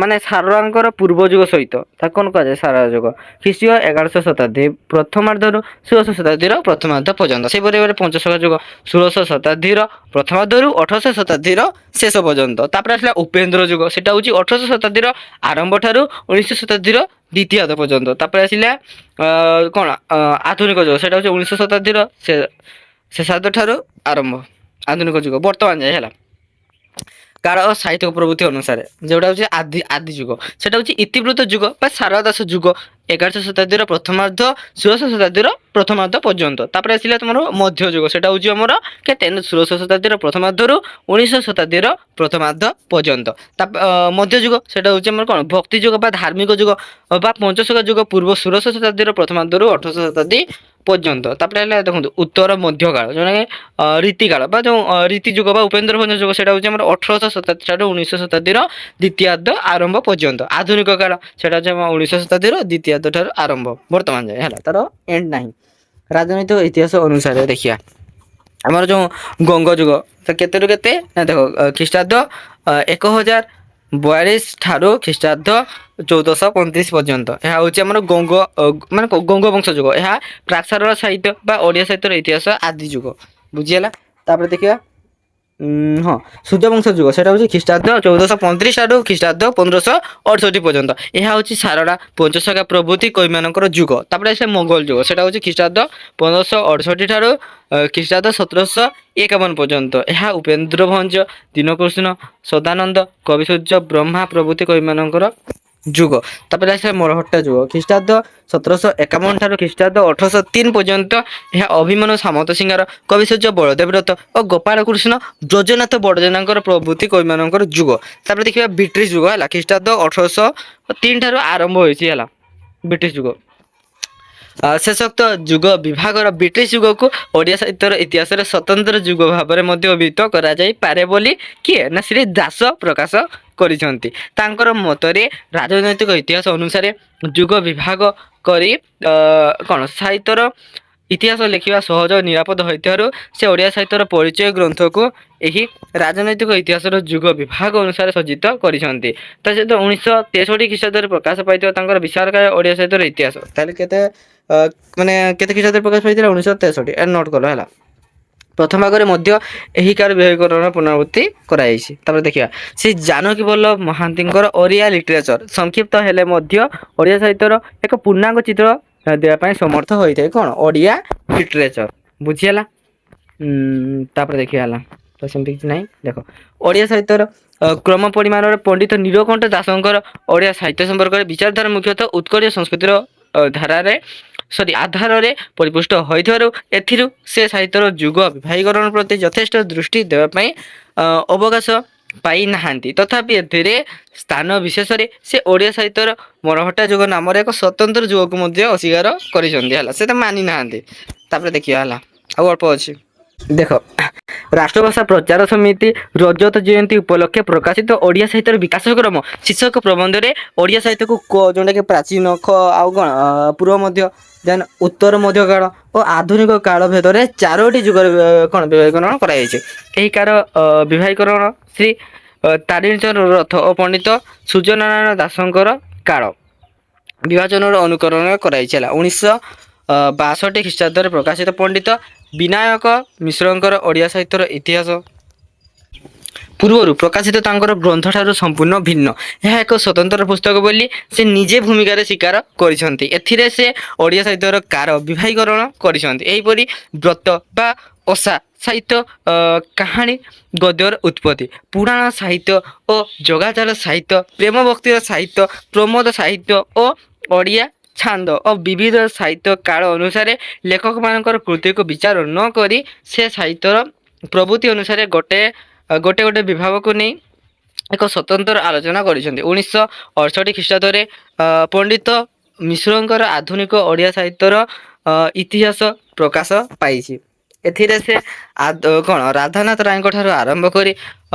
ମାନେ ସାରଳାଙ୍କର ପୂର୍ବ ଯୁଗ ସହିତ ତାକୁ କ'ଣ କୁହାଯାଏ? ସାରଳା ଯୁଗ ଖ୍ରୀଷ୍ଟୀୟ 11ଶ ଶତାବ୍ଦୀ ପ୍ରଥମାର୍ଦ୍ଧରୁ 16ଶ ଶତାବ୍ଦୀର ପ୍ରଥମାର୍ଦ୍ଧ ପର୍ଯ୍ୟନ୍ତ। ସେହିପରି ଭାବରେ ପଞ୍ଚଶଖା ଯୁଗ 16ଶ ଶତାବ୍ଦୀର ପ୍ରଥମାର୍ଦ୍ଧରୁ 18ଶ ଶତାବ୍ଦୀର ଶେଷ ପର୍ଯ୍ୟନ୍ତ। ତାପରେ ଆସିଲା ଉପେନ୍ଦ୍ର ଯୁଗ, ସେଟା ହେଉଛି 18ଶ ଶତାବ୍ଦୀର ଆରମ୍ଭ ଠାରୁ 19ଶ ଶତାବ୍ଦୀର ଦ୍ୱିତୀୟାର୍ଦ୍ଧ ପର୍ଯ୍ୟନ୍ତ। ତାପରେ ଆସିଲା ଆଧୁନିକ ଯୁଗ, ସେଟା ହେଉଛି 19ଶ ଶତାବ୍ଦୀର ଶେଷାର୍ଦ୍ଧ ଠାରୁ ଆରମ୍ଭ ଆଧୁନିକ ଯୁଗ ବର୍ତ୍ତମାନ ଯାଏ ହେଲା। କାଳ ଓ ସାହିତ୍ୟିକ ପ୍ରବୃତ୍ତି ଅନୁସାରେ ଯେଉଁଟା ହେଉଛି ଆଦି ଯୁଗ, ସେଟା ହେଉଛି ଇତିବୃତ୍ତ ଯୁଗ ବା ଶାରଳା ଦାସ ଯୁଗ 11ଶ ଶତାବ୍ଦୀର ପ୍ରଥମାର୍ଦ୍ଧ 16ଶ ଶତାବ୍ଦୀର ପ୍ରଥମାର୍ଦ୍ଧ ପର୍ଯ୍ୟନ୍ତ। ତାପରେ ଆସିଲା ତୁମର ମଧ୍ୟଯୁଗ, ସେଟା ହେଉଛି ଆମର କେତେ 16ଶ ଶତାବ୍ଦୀର ପ୍ରଥମାର୍ଦ୍ଧରୁ 19ଶ ଶତାବ୍ଦୀର ପ୍ରଥମାର୍ଦ୍ଧ ପର୍ଯ୍ୟନ୍ତ। ମଧ୍ୟଯୁଗ ସେଟା ହେଉଛି ଆମର ଭକ୍ତି ଯୁଗ ବା ଧାର୍ମିକ ଯୁଗ ବା ପଞ୍ଚଶଖା ଯୁଗ ପୂର୍ବ 16ଶ ଶତାବ୍ଦୀର ପ୍ରଥମାର୍ଦ୍ଧରୁ 18ଶ ଶତାବ୍ଦୀ ପର୍ଯ୍ୟନ୍ତ। ତାପରେ ହେଲା ଦେଖନ୍ତୁ ଉତ୍ତର ମଧ୍ୟକାଳ, ଯେଉଁଟାକି ରୀତିକାଳ ବା ଯେଉଁ ରୀତି ଯୁଗ ବା ଉପେନ୍ଦ୍ର ଭଞ୍ଜ ଯୁଗ, ସେଟା ହେଉଛି ଆମର 18ଶ ଶତାବ୍ଦୀ ଠାରୁ 19ଶ ଶତାବ୍ଦୀର ଦ୍ୱିତୀୟାର୍ଦ୍ଧ ଆରମ୍ଭ ପର୍ଯ୍ୟନ୍ତ। ଆଧୁନିକ କାଳ ସେଟା ହେଉଛି ଆମ 19ଶ ଶତାବ୍ଦୀର ଦ୍ୱିତୀୟାର୍ଦ୍ଧ ଠାରୁ ଆରମ୍ଭ ବର୍ତ୍ତମାନ ଯାଏ ହେଲା, ତାର ଏଣ୍ଡ ନାହିଁ। ରାଜନୈତିକ ଇତିହାସ ଅନୁସାରେ ଦେଖିବା, ଆମର ଯେଉଁ ଗଙ୍ଗ ଯୁଗ କେତେରୁ କେତେ ନା ଦେଖ ଖ୍ରୀଷ୍ଟାବ୍ଦ 1042 ଠାରୁ ଖ୍ରୀଷ୍ଟାବ୍ଦ 1435 ପର୍ଯ୍ୟନ୍ତ। ଏହା ହେଉଛି ଆମର ଗଙ୍ଗ ବଂଶ ଯୁଗ। ଏହା ପ୍ରାକ୍ ସାରଳା ସାହିତ୍ୟ ବା ଓଡ଼ିଆ ସାହିତ୍ୟର ଇତିହାସ ଆଦି ଯୁଗ, ବୁଝିହେଲା। ତାପରେ ଦେଖିବା ସୂର୍ଯ୍ୟବଂଶ ଯୁଗ, ସେଟା ହେଉଛି ଖ୍ରୀଷ୍ଟାବ୍ଦ 1435 ଠାରୁ ଖ୍ରୀଷ୍ଟାବ୍ଦ 1568 ପର୍ଯ୍ୟନ୍ତ। ଏହା ହେଉଛି ସାରଳା ପଞ୍ଚଶଖା ପ୍ରଭୃତି କବିମାନଙ୍କର ଯୁଗ। ତାପରେ ସେ ମୋଗଲ ଯୁଗ, ସେଟା ହେଉଛି ଖ୍ରୀଷ୍ଟାବ୍ଦ 1568 ଠାରୁ ଖ୍ରୀଷ୍ଟାବ୍ଦ 1751 ପର୍ଯ୍ୟନ୍ତ। ଏହା ଉପେନ୍ଦ୍ର ଭଞ୍ଜ ଦୀନକୃଷ୍ଣ ସଦାନନ୍ଦ କବିସୂର୍ଯ୍ୟ ବ୍ରହ୍ମା ପ୍ରଭୃତି କବିମାନଙ୍କର ଯୁଗ। ତାପରେ ଆସିଲା ମରହଟ୍ଟ ଯୁଗ, ଖ୍ରୀଷ୍ଟାବ୍ଦ 1751 ଠାରୁ ଖ୍ରୀଷ୍ଟାବ୍ଦ 1803 ପର୍ଯ୍ୟନ୍ତ। ଏହା ଅଭିମନ୍ୟୁ ସାମନ୍ତ ସିଂହାର କବିସୂର୍ଯ୍ୟ ବଳଦେବ ରଥ ଓ ଗୋପାଳ କୃଷ୍ଣ ବ୍ରଜନାଥ ବଡ଼ଜେନାଙ୍କର ପ୍ରଭୃତି କବିମାନଙ୍କର ଯୁଗ। ତାପରେ ଦେଖିବା ବ୍ରିଟିଶ ଯୁଗ ହେଲା, ଖ୍ରୀଷ୍ଟାବ୍ଦ 1803 ଠାରୁ ଆରମ୍ଭ ହୋଇଛି ହେଲା ବ୍ରିଟିଶ ଯୁଗ। ଶେଷୋକ୍ତ ଯୁଗ ବିଭାଗର ବ୍ରିଟିଶ ଯୁଗକୁ ଓଡ଼ିଆ ସାହିତ୍ୟର ଇତିହାସରେ ସ୍ୱତନ୍ତ୍ର ଯୁଗ ଭାବରେ ମଧ୍ୟ ଅଭିହିତ କରାଯାଇପାରେ ବୋଲି କିଏ ନା ଶ୍ରୀ ଦାସ ପ୍ରକାଶ କରିଛନ୍ତି। ତାଙ୍କର ମତରେ ରାଜନୈତିକ ଇତିହାସ ଅନୁସାରେ ଯୁଗ ବିଭାଗ କରି ସାହିତ୍ୟର ଇତିହାସ ଲେଖିବା ସହଜ ଓ ନିରାପଦ ହୋଇଥିବାରୁ ସେ ଓଡ଼ିଆ ସାହିତ୍ୟର ପରିଚୟ ଗ୍ରନ୍ଥକୁ ଏହି ରାଜନୈତିକ ଇତିହାସର ଯୁଗ ବିଭାଗ ଅନୁସାରେ ସଜ୍ଜିତ କରିଛନ୍ତି। ତା ସହିତ 1963 ଖ୍ରୀଷ୍ଟାବ୍ଦରେ ପ୍ରକାଶ ପାଇଥିବା ତାଙ୍କର ବିଶାଳକାୟ ଓଡ଼ିଆ ସାହିତ୍ୟର ଇତିହାସ, ତାହେଲେ କେତେ ଖ୍ରୀଷ୍ଟାବ୍ଦରେ ପ୍ରକାଶ ପାଇଥିଲା? 1963, ନୋଟ୍ କଲ ହେଲା। ପ୍ରଥମ ଭାଗରେ ମଧ୍ୟ ଏହି କାର ବିଭାଗୀକରଣ ପୁନରାବୃତ୍ତି କରାଯାଇଛି। ତାପରେ ଦେଖିବା ଶ୍ରୀ ଜାନକୀ ବଲ୍ଲଭ ମହାନ୍ତିଙ୍କର ଓଡ଼ିଆ ଲିଟରେଚର ସଂକ୍ଷିପ୍ତ ହେଲେ ମଧ୍ୟ ଓଡ଼ିଆ ସାହିତ୍ୟର ଏକ ପୂର୍ଣ୍ଣାଙ୍ଗ ଚିତ୍ର ଦେବା ପାଇଁ ସମର୍ଥ ହୋଇଥାଏ। କ'ଣ ଓଡ଼ିଆ ଲିଟରେଚର ବୁଝିହେଲା। ତାପରେ ଦେଖିବା ହେଲା ତ ସେମିତି କିଛି ନାହିଁ। ଦେଖ ଓଡ଼ିଆ ସାହିତ୍ୟର କ୍ରମ ପରିମାଣରେ ପଣ୍ଡିତ ନୀଳକଣ୍ଠ ଦାସଙ୍କର ଓଡ଼ିଆ ସାହିତ୍ୟ ସମ୍ପର୍କରେ ବିଚାରଧାରା ମୁଖ୍ୟତଃ ଉତ୍କଳୀୟ ସଂସ୍କୃତିର ଧାରାରେ ଆଧାରରେ ପରିପୁଷ୍ଟ ହୋଇଥିବାରୁ ଏଥିରୁ ସେ ସାହିତ୍ୟର ଯୁଗ ବିଭାଗୀକରଣ ପ୍ରତି ଯଥେଷ୍ଟ ଦୃଷ୍ଟି ଦେବା ପାଇଁ ଅବକାଶ ପାଇନାହାନ୍ତି। ତଥାପି ଏଥିରେ ସ୍ଥାନ ବିଶେଷରେ ସେ ଓଡ଼ିଆ ସାହିତ୍ୟର ମରହଟ୍ଟା ଯୁଗ ନାମରେ ଏକ ସ୍ୱତନ୍ତ୍ର ଯୁଗକୁ ମଧ୍ୟ ଅସ୍ୱୀକାର କରିଛନ୍ତି ହେଲା, ସେ ତ ମାନି ନାହାନ୍ତି। ତାପରେ ଦେଖିବା ହେଲା ଆଉ ଅଳ୍ପ ଅଛି। ଦେଖ ରାଷ୍ଟ୍ରଭାଷା ପ୍ରଚାର ସମିତି ରଜତ ଜୟନ୍ତୀ ଉପଲକ୍ଷେ ପ୍ରକାଶିତ ଓଡ଼ିଆ ସାହିତ୍ୟର ବିକାଶ କ୍ରମ ଶୀର୍ଷକ ପ୍ରବନ୍ଧରେ ଓଡ଼ିଆ ସାହିତ୍ୟକୁ ଯେଉଁଟାକି ପ୍ରାଚୀନ ଆଉ କ'ଣ ପୂର୍ବ ମଧ୍ୟ ଦେନ୍ ଉତ୍ତର ମଧ୍ୟକାଳ ଓ ଆଧୁନିକ କାଳ ଭେଦରେ 4ଟି ଯୁଗରେ କ'ଣ ବିଭାଗୀକରଣ କରାଯାଇଛି। ଏହି କାର ବିଭାଗୀକରଣ ଶ୍ରୀ ତାରିଣୀଚରଣ ରଥ ଓ ପଣ୍ଡିତ ସୂର୍ଯ୍ୟନାରାୟଣ ଦାସଙ୍କର କାଳ ବିଭାଜନର ଅନୁକରଣ କରାଯାଇଛି ହେଲା। 1962 ଖ୍ରୀଷ୍ଟାବ୍ଦରେ ପ୍ରକାଶିତ ପଣ୍ଡିତ ବିନାୟକ ମିଶ୍ରଙ୍କର ଓଡ଼ିଆ ସାହିତ୍ୟର ଇତିହାସ ପୂର୍ବରୁ ପ୍ରକାଶିତ ତାଙ୍କର ଗ୍ରନ୍ଥଠାରୁ ସମ୍ପୂର୍ଣ୍ଣ ଭିନ୍ନ। ଏହା ଏକ ସ୍ୱତନ୍ତ୍ର ପୁସ୍ତକ ବୋଲି ସେ ନିଜେ ଭୂମିକାରେ ସ୍ୱୀକାର କରିଛନ୍ତି। ଏଥିରେ ସେ ଓଡ଼ିଆ ସାହିତ୍ୟର କାର ବିଭାଗୀକରଣ କରିଛନ୍ତି। ଏହିପରି ବ୍ରତ ବା ଓଷା ସାହିତ୍ୟ, କାହାଣୀ ଗଦ୍ୟର ଉତ୍ପତ୍ତି, ପୁରାଣ ସାହିତ୍ୟ ଓ ଯୋଗାଚାର ସାହିତ୍ୟ, ପ୍ରେମ ଭକ୍ତିର ସାହିତ୍ୟ, ପ୍ରମୋଦ ସାହିତ୍ୟ ଓ ଓଡ଼ିଆ ଛାନ୍ଦ ଓ ବିବିଧ ସାହିତ୍ୟ କାଳ ଅନୁସାରେ ଲେଖକମାନଙ୍କର କୃତିକୁ ବିଚାର ନ କରି ସେ ସାହିତ୍ୟର ପ୍ରବୃତ୍ତି ଅନୁସାରେ ଗୋଟେ ବିଭାଗକୁ ନେଇ ଏକ ସ୍ୱତନ୍ତ୍ର ଆଲୋଚନା କରିଛନ୍ତି। 1968 ଖ୍ରୀଷ୍ଟାବ୍ଦରେ ପଣ୍ଡିତ ମିଶ୍ରଙ୍କର ଆଧୁନିକ ଓଡ଼ିଆ ସାହିତ୍ୟର ଇତିହାସ ପ୍ରକାଶ ପାଇଛି। ଏଥିରେ ସେ କ'ଣ ରାଧାନାଥ ରାୟଙ୍କ ଠାରୁ ଆରମ୍ଭ କରି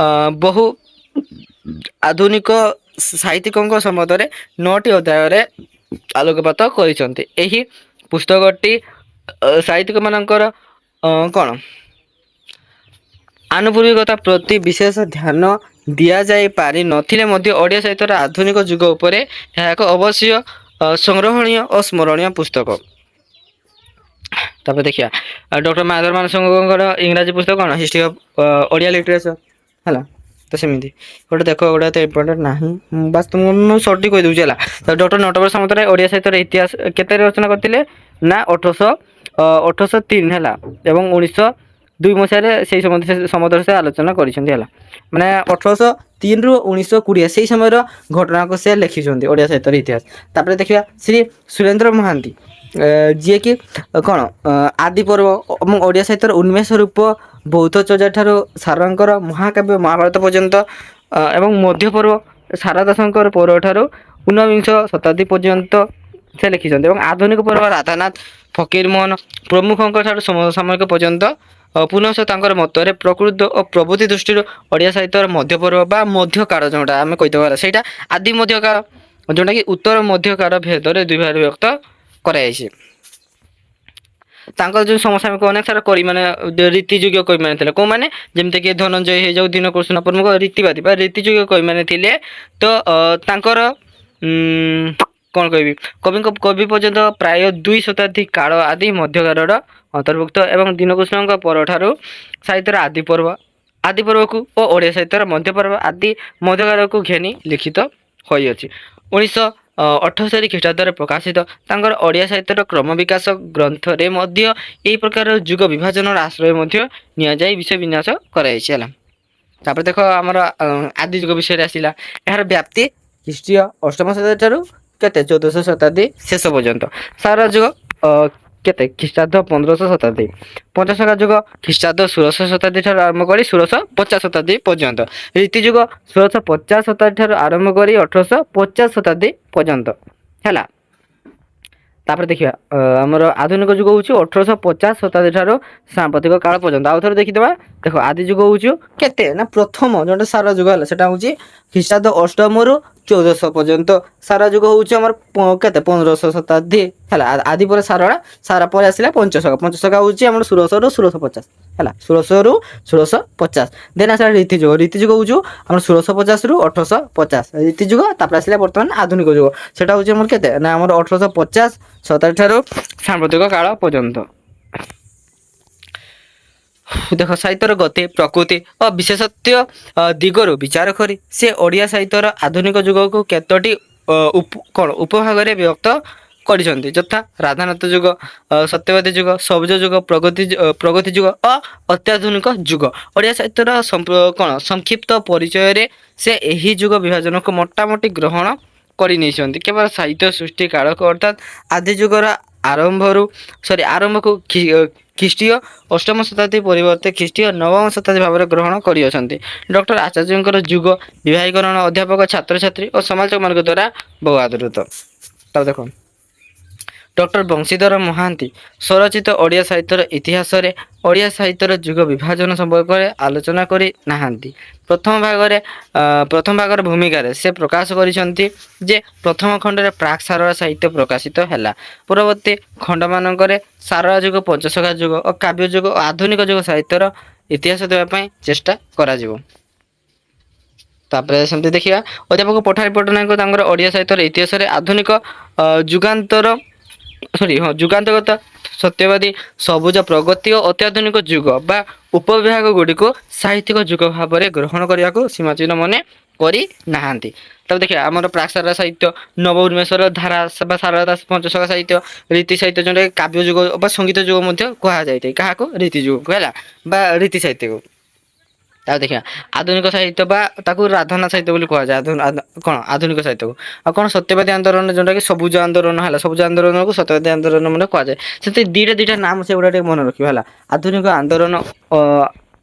ବହୁ ଆଧୁନିକ ସାହିତ୍ୟିକଙ୍କ ସମ୍ବନ୍ଧରେ 9ଟି ଅଧ୍ୟାୟରେ ଆଲୋକପାତ କରିଛନ୍ତି। ଏହି ପୁସ୍ତକଟି ସାହିତ୍ୟିକମାନଙ୍କର କ'ଣ ଆନୁପୂର୍ବିକତା ପ୍ରତି ବିଶେଷ ଧ୍ୟାନ ଦିଆଯାଇ ପାରି ନଥିଲେ ମଧ୍ୟ ଓଡ଼ିଆ ସାହିତ୍ୟର ଆଧୁନିକ ଯୁଗ ଉପରେ ଏହା ଏକ ଅବଶ୍ୟ ସଂଗ୍ରହଣୀୟ ଓ ସ୍ମରଣୀୟ ପୁସ୍ତକ। ତାପରେ ଦେଖିବା ଡକ୍ଟର ମାଧବ ମାନସଙ୍କର ଇଂରାଜୀ ପୁସ୍ତକ କ'ଣ ହିଷ୍ଟ୍ରି ଅଫ୍ ଓଡ଼ିଆ ଲିଟରେଚର ହେଲା। ତ ସେମିତି ଗୋଟେ ଦେଖ ଗୋଟେ ତ ଇମ୍ପୋର୍ଟାଣ୍ଟ ନାହିଁ, ବାସ୍ ତୁମକୁ ମୁଁ ସର୍ଟଟି କହିଦେଉଛି ହେଲା। ତ ଡକ୍ଟର ନଟବର ସାମନ୍ତରାୟ ଓଡ଼ିଆ ସାହିତ୍ୟର ଇତିହାସ କେତେ ରଚନା କରିଥିଲେ ନା 1803 ହେଲା ଏବଂ 1902 ମସିହାରେ ସେଇ ସମ୍ବନ୍ଧରେ ସେ ଆଲୋଚନା କରିଛନ୍ତି ହେଲା। ମାନେ 1803ରୁ 1920 ସେଇ ସମୟର ଘଟଣାକୁ ସେ ଲେଖିଛନ୍ତି ଓଡ଼ିଆ ସାହିତ୍ୟର ଇତିହାସ। ତାପରେ ଦେଖିବା ଶ୍ରୀ ସୁରେନ୍ଦ୍ର ମହାନ୍ତି ଯିଏକି କ'ଣ ଆଦି ପର୍ବ ଏବଂ ଓଡ଼ିଆ ସାହିତ୍ୟର ଉନ୍ମେଷ ରୂପ ବୌଦ୍ଧ ଚର୍ଯା ଠାରୁ ସାରଙ୍କର ମହାକାବ୍ୟ ମହାଭାରତ ପର୍ଯ୍ୟନ୍ତ ଏବଂ ମଧ୍ୟପର୍ବ ସାରଳା ଦାସଙ୍କର ପର୍ବ ଠାରୁ ଊନବିଂଶ ଶତାବ୍ଦୀ ପର୍ଯ୍ୟନ୍ତ ସେ ଲେଖିଛନ୍ତି ଏବଂ ଆଧୁନିକ ପର୍ବ ରାଧାନାଥ ଫକୀରମୋହନ ପ୍ରମୁଖଙ୍କ ଠାରୁ ସମସାମୟିକ ପର୍ଯ୍ୟନ୍ତ ପୁନଃ ତାଙ୍କର ମତରେ ପ୍ରକୃତ ଓ ପ୍ରବୃତ୍ତି ଦୃଷ୍ଟିରୁ ଓଡ଼ିଆ ସାହିତ୍ୟର ମଧ୍ୟପର୍ବ ବା ମଧ୍ୟକାଳ ଯେଉଁଟା ଆମେ କହିଦେବା ସେଇଟା ଆଦି ମଧ୍ୟକାଳ, ଯେଉଁଟାକି ଉତ୍ତର ମଧ୍ୟକାଳ ଭେଦରେ ଦୁଇ ଭାଗରେ ବିଭକ୍ତ କରାଯାଇଛି। ତାଙ୍କର ଯେଉଁ ସମସାମୟିକ ଅନେକ ସାରା କବି ମାନେ ରୀତିଯୁଗୀୟ କବିମାନେ ଥିଲେ, କେଉଁମାନେ ଯେମିତିକି ଧନଞ୍ଜୟ ହେଇଯାଉ, ଦୀନକୃଷ୍ଣ ପ୍ରମୁଖ ରୀତିବାଦୀ ବା ରୀତିଯୁଗୀୟ କବିମାନେ ଥିଲେ। ତ ତାଙ୍କର କ'ଣ କହିବି କବି ପର୍ଯ୍ୟନ୍ତ ପ୍ରାୟ 2 ଶତାବ୍ଦୀ କାଳ ଆଦି ମଧ୍ୟକାଳର ଅନ୍ତର୍ଭୁକ୍ତ ଏବଂ ଦୀନକୃଷ୍ଣଙ୍କ ପରଠାରୁ ସାହିତ୍ୟର ଆଦି ପର୍ବକୁ ଓ ଓଡ଼ିଆ ସାହିତ୍ୟର ମଧ୍ୟପର୍ବ ଆଦି ମଧ୍ୟକାଳକୁ ଘେନି ଲିଖିତ ହୋଇଅଛି। 1978 ଖ୍ରୀଷ୍ଟାବ୍ଦରେ ପ୍ରକାଶିତ ତାଙ୍କର ଓଡ଼ିଆ ସାହିତ୍ୟର କ୍ରମ ବିକାଶ ଗ୍ରନ୍ଥରେ ମଧ୍ୟ ଏହି ପ୍ରକାର ଯୁଗ ବିଭାଜନର ଆଶ୍ରୟ ମଧ୍ୟ ନିଆଯାଇ ବିଷୟ ବିନ୍ୟାସ କରାଯାଇଛି ହେଲା। ତାପରେ ଦେଖ ଆମର ଆଦି ଯୁଗ ବିଷୟରେ ଆସିଲା। ଏହାର ବ୍ୟାପ୍ତି ଖ୍ରୀଷ୍ଟୀୟ 8ମ ଶତାବ୍ଦୀ ଠାରୁ କେତେ 1400 ଶତାବ୍ଦୀ ଶେଷ ପର୍ଯ୍ୟନ୍ତ। ସାରଳା ଯୁଗ କେତେ ଖ୍ରୀଷ୍ଟାବ୍ଦ 1500 ଶତାବ୍ଦୀ। ପଞ୍ଚସଖା ଯୁଗ ଖ୍ରୀଷ୍ଟାବ୍ଦ 1600 ଶତାବ୍ଦୀ ଠାରୁ ଆରମ୍ଭ କରି 1650 ଶତାବ୍ଦୀ ପର୍ଯ୍ୟନ୍ତ। ରୀତି ଯୁଗ 1650 ଶତାବ୍ଦୀ ଠାରୁ ଆରମ୍ଭ କରି 1850 ଶତାବ୍ଦୀ ପର୍ଯ୍ୟନ୍ତ ହେଲା। ତାପରେ ଦେଖିବା ଆମର ଆଧୁନିକ ଯୁଗ ହେଉଛି 1850 ଶତାବ୍ଦୀ ଠାରୁ ସାମ୍ପ୍ରତିକ କାଳ ପର୍ଯ୍ୟନ୍ତ। ଆଉ ଥରେ ଦେଖିଦେବା। ଦେଖ ଆଦି ଯୁଗ ହେଉଛି କେତେ ନା ପ୍ରଥମ ଯେଉଁଟା ସାରଳା ଯୁଗ ହେଲା ସେଟା ହେଉଛି ଖ୍ରୀଷ୍ଟାବ୍ଦ 8ମରୁ 1400 ପର୍ଯ୍ୟନ୍ତ। ସାରଳା ଯୁଗ ହେଉଛି ଆମର କେତେ 1500 ଶତାବ୍ଦୀ ହେଲା। ଆଦି ପରେ ସାରଳା ପରେ ଆସିଲା ପଞ୍ଚସଖା ହେଉଛି ଆମର 1600ରୁ 1650 ହେଲା। 1600ରୁ 1650 ଦେନ୍ ଆସିଲା ରୀତିଯୁଗ ହେଉଛି ଆମର 1650ରୁ 1850 ରୀତିଯୁଗ। ତାପରେ ଆସିଲା ବର୍ତ୍ତମାନ ଆଧୁନିକ ଯୁଗ, ସେଟା ହେଉଛି ଆମର କେତେ ନା ଆମର 1850 ଶତାବ୍ଦୀ ଠାରୁ ସାମ୍ପ୍ରତିକ କାଳ ପର୍ଯ୍ୟନ୍ତ। ଦେଖ ସାହିତ୍ୟର ଗତି ପ୍ରକୃତି ଓ ବିଶେଷତ୍ୱ ଦିଗରୁ ବିଚାର କରି ସେ ଓଡ଼ିଆ ସାହିତ୍ୟର ଆଧୁନିକ ଯୁଗକୁ କେତୋଟି ଉପଭାଗରେ ବିଭକ୍ତ କରିଛନ୍ତି, ଯଥା ରାଧାନାଥ ଯୁଗ, ସତ୍ୟବାଦୀ ଯୁଗ, ସବୁଜ ଯୁଗ, ପ୍ରଗତି ଯୁଗ ଓ ଅତ୍ୟାଧୁନିକ ଯୁଗ। ଓଡ଼ିଆ ସାହିତ୍ୟର ସଂକ୍ଷିପ୍ତ ପରିଚୟରେ ସେ ଏହି ଯୁଗ ବିଭାଜନକୁ ମୋଟାମୋଟି ଗ୍ରହଣ କରି ନେଇଛନ୍ତି। କେବଳ ସାହିତ୍ୟ ସୃଷ୍ଟି କାଳକୁ ଅର୍ଥାତ୍ ଆଦି ଯୁଗର ଆରମ୍ଭକୁ ଖ୍ରୀଷ୍ଟୀୟ ଅଷ୍ଟମ ଶତାବ୍ଦୀ ପରିବର୍ତ୍ତେ ଖ୍ରୀଷ୍ଟୀୟ ନବମ ଶତାବ୍ଦୀ ଭାବରେ ଗ୍ରହଣ କରିଅଛନ୍ତି। ଡକ୍ଟର ଆଚାର୍ଯ୍ୟଙ୍କର ଯୁଗ ବିଭାଗୀକରଣ ଅଧ୍ୟାପକ, ଛାତ୍ରଛାତ୍ରୀ ଓ ସମାଲୋଚକମାନଙ୍କ ଦ୍ୱାରା ବହୁ ଆଦୃତ। ତାପରେ ଦେଖ ଡକ୍ଟର ବଂଶୀଧର ମହାନ୍ତି ସ୍ୱରଚିତ ଓଡ଼ିଆ ସାହିତ୍ୟର ଇତିହାସରେ ଓଡ଼ିଆ ସାହିତ୍ୟର ଯୁଗ ବିଭାଜନ ସମ୍ପର୍କରେ ଆଲୋଚନା କରି ନାହାନ୍ତି। ପ୍ରଥମ ଭାଗର ଭୂମିକାରେ ସେ ପ୍ରକାଶ କରିଛନ୍ତି ଯେ ପ୍ରଥମ ଖଣ୍ଡରେ ପ୍ରାକ୍ ସାରଳା ସାହିତ୍ୟ ପ୍ରକାଶିତ ହେଲା। ପରବର୍ତ୍ତୀ ଖଣ୍ଡମାନଙ୍କରେ ସାରଳା ଯୁଗ, ପଞ୍ଚସଖା ଯୁଗ ଓ କାବ୍ୟ ଯୁଗ ଓ ଆଧୁନିକ ଯୁଗ ସାହିତ୍ୟର ଇତିହାସ ଦେବା ପାଇଁ ଚେଷ୍ଟା କରାଯିବ। ତାପରେ ସେମିତି ଦେଖିବା ଅଧ୍ୟାପକ ପଠାରୀ ପଟ୍ଟନାୟକ ତାଙ୍କର ଓଡ଼ିଆ ସାହିତ୍ୟର ଇତିହାସରେ ଆଧୁନିକ ଯୁଗାନ୍ତଗତ ସତ୍ୟବାଦୀ, ସବୁଜ, ପ୍ରଗତି ଓ ଅତ୍ୟାଧୁନିକ ଯୁଗ ବା ଉପବିଭାଗ ଗୁଡ଼ିକୁ ସାହିତ୍ୟିକ ଯୁଗ ଭାବରେ ଗ୍ରହଣ କରିବାକୁ ସୀମାଚିହ୍ନ ମନେ କରି ନାହାନ୍ତି। ତାପରେ ଦେଖିବା ଆମର ପ୍ରାକ୍ ସାରଳା ସାହିତ୍ୟ, ନବଉନ୍ମେଷର ଧାରା ବା ସାରଳା ଦାସ ପଞ୍ଚସଖା ସାହିତ୍ୟ, ରୀତି ସାହିତ୍ୟ ଯେଉଁଟାକି କାବ୍ୟ ଯୁଗ ବା ସଙ୍ଗୀତ ଯୁଗ ମଧ୍ୟ କୁହାଯାଇଥାଏ। କାହାକୁ? ରୀତି ଯୁଗକୁ ହେଲା ବା ରୀତି ସାହିତ୍ୟକୁ। ତାକୁ ଦେଖିବା ଆଧୁନିକ ସାହିତ୍ୟ ବା ତାକୁ ରାଧାନାଥ ସାହିତ୍ୟ ବୋଲି କୁହାଯାଏ। ଆଧୁନିକ ସାହିତ୍ୟକୁ ଆଉ ସତ୍ୟବାଦୀ ଆନ୍ଦୋଳନ ଯେଉଁଟାକି ସବୁଜ ଆନ୍ଦୋଳନ ହେଲା, ସବୁଜ ଆନ୍ଦୋଳନକୁ ସତ୍ୟବାଦୀ ଆନ୍ଦୋଳନ ମଧ୍ୟ କୁହାଯାଏ। ସେଥିରେ ଦିଟା ନାମ ସେଗୁଡ଼ା ଟିକେ ମନେ ରଖିବା ହେଲା। ଆଧୁନିକ ଆନ୍ଦୋଳନ,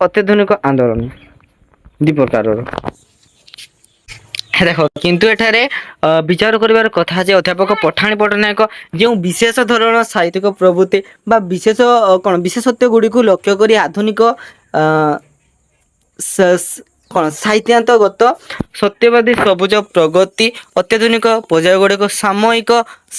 ଅତ୍ୟାଧୁନିକ ଆନ୍ଦୋଳନ ଦୁଇ ପ୍ରକାରର। ଦେଖ କିନ୍ତୁ ଏଠାରେ ବିଚାର କରିବାର କଥା ଯେ ଅଧ୍ୟାପକ ପଠାଣି ପଟ୍ଟନାୟକ ଯେଉଁ ବିଶେଷ ଧରଣର ସାହିତ୍ୟିକ ପ୍ରବୃତ୍ତି ବା ବିଶେଷତ୍ୱ ଗୁଡ଼ିକୁ ଲକ୍ଷ୍ୟ କରି ଆଧୁନିକ ସାହିତ୍ୟାନ୍ତଗତ ସତ୍ୟବାଦୀ, ସବୁଜ, ପ୍ରଗତି, ଅତ୍ୟାଧୁନିକ ପର୍ଯ୍ୟାୟ ଗୁଡ଼ିକୁ ସାମୟିକ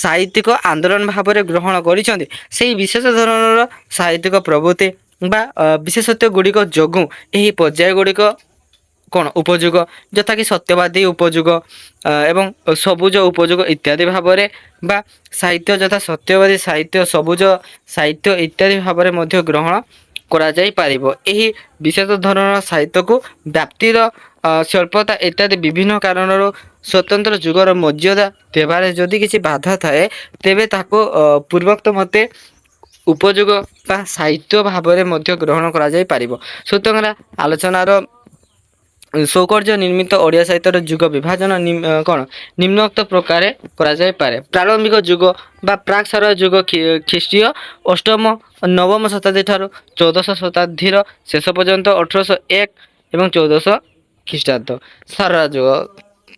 ସାହିତ୍ୟିକ ଆନ୍ଦୋଳନ ଭାବରେ ଗ୍ରହଣ କରିଛନ୍ତି, ସେହି ବିଶେଷ ଧରଣର ସାହିତ୍ୟିକ ପ୍ରବୃତ୍ତି ବା ବିଶେଷତ୍ୱ ଗୁଡ଼ିକ ଯୋଗୁଁ ଏହି ପର୍ଯ୍ୟାୟ ଗୁଡ଼ିକ ଉପଯୁଗ, ଯଥାକି ସତ୍ୟବାଦୀ ଉପଯୁଗ ଏବଂ ସବୁଜ ଉପଯୁଗ ଇତ୍ୟାଦି ଭାବରେ ବା ସାହିତ୍ୟ ଯଥା ସତ୍ୟବାଦୀ ସାହିତ୍ୟ, ସବୁଜ ସାହିତ୍ୟ ଇତ୍ୟାଦି ଭାବରେ ମଧ୍ୟ ଗ୍ରହଣ କରାଯାଇପାରିବ। ଏହି ବିଶେଷ ଧରଣର ସାହିତ୍ୟକୁ ବ୍ୟାପ୍ତିର ସ୍ୱଳ୍ପତା ଇତ୍ୟାଦି ବିଭିନ୍ନ କାରଣରୁ ସ୍ୱତନ୍ତ୍ର ଯୁଗର ମର୍ଯ୍ୟାଦା ଦେବାରେ ଯଦି କିଛି ବାଧା ଥାଏ, ତେବେ ତାକୁ ପୂର୍ବୋକ୍ତ ମତେ ଉପଯୁଗ ବା ସାହିତ୍ୟ ଭାବରେ ମଧ୍ୟ ଗ୍ରହଣ କରାଯାଇପାରିବ। ସୁତରାଂ ଆଲୋଚନାର ସୌକର୍ଯ୍ୟ ନିର୍ମିତ ଓଡ଼ିଆ ସାହିତ୍ୟର ଯୁଗ ବିଭାଜନ ନିମ୍ନୋକ୍ତ ପ୍ରକାରେ କରାଯାଇପାରେ। ପ୍ରାରମ୍ଭିକ ଯୁଗ ବା ପ୍ରାକ୍ ସାରଳା ଯୁଗ ଖ୍ରୀଷ୍ଟୀୟ ଅଷ୍ଟମ ନବମ ଶତାବ୍ଦୀ ଠାରୁ 1400 ଶତାବ୍ଦୀର ଶେଷ ପର୍ଯ୍ୟନ୍ତ 1801 ଏବଂ 1400 ଖ୍ରୀଷ୍ଟାବ୍ଦ। ସାରଳା ଯୁଗ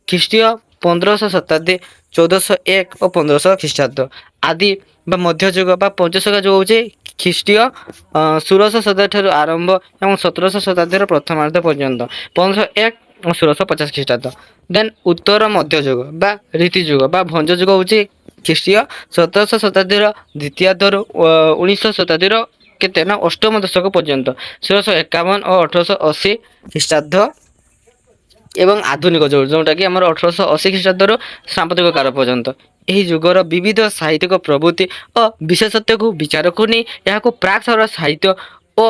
ଖ୍ରୀଷ୍ଟୀୟ 1500 ଶତାବ୍ଦୀ 1401 ଓ 1500 ଖ୍ରୀଷ୍ଟାବ୍ଦ। ଆଦି ବା ମଧ୍ୟଯୁଗ ବା ପଞ୍ଚସଖା ଯୁଗ ହେଉଛି ଖ୍ରୀଷ୍ଟୀୟ 1600 ଶତାବ୍ଦୀ ଠାରୁ ଆରମ୍ଭ ଏବଂ 1700 ଶତାବ୍ଦୀର ପ୍ରଥମାର୍ଦ୍ଧ ପର୍ଯ୍ୟନ୍ତ 1501 ଓ 1650 ଖ୍ରୀଷ୍ଟାବ୍ଦ। ଦେନ୍ ଉତ୍ତର ମଧ୍ୟଯୁଗ ବା ରୀତି ଯୁଗ ବା ଭଞ୍ଜ ଯୁଗ ହେଉଛି ଖ୍ରୀଷ୍ଟୀୟ 1700 ଶତାବ୍ଦୀର ଦ୍ୱିତୀୟାର୍ଦ୍ଧରୁ 1900 ଶତାବ୍ଦୀର ଅଷ୍ଟମ ଦଶକ ପର୍ଯ୍ୟନ୍ତ 1651 ଓ 1880 ଖ୍ରୀଷ୍ଟାବ୍ଦ ଏବଂ ଆଧୁନିକ ଯୁଗ ଯେଉଁଟାକି ଆମର 1880 ଖ୍ରୀଷ୍ଟାବ୍ଦରୁ ସାମ୍ପ୍ରତିକ କାଳ ପର୍ଯ୍ୟନ୍ତ। ଏହି ଯୁଗର ବିବିଧ ସାହିତ୍ୟିକ ପ୍ରବୃତ୍ତି ଓ ବିଶେଷତ୍ୱକୁ ବିଚାରକୁ ନେଇ ଏହାକୁ ପ୍ରାକ୍ ସାରଳା ସାହିତ୍ୟ ଓ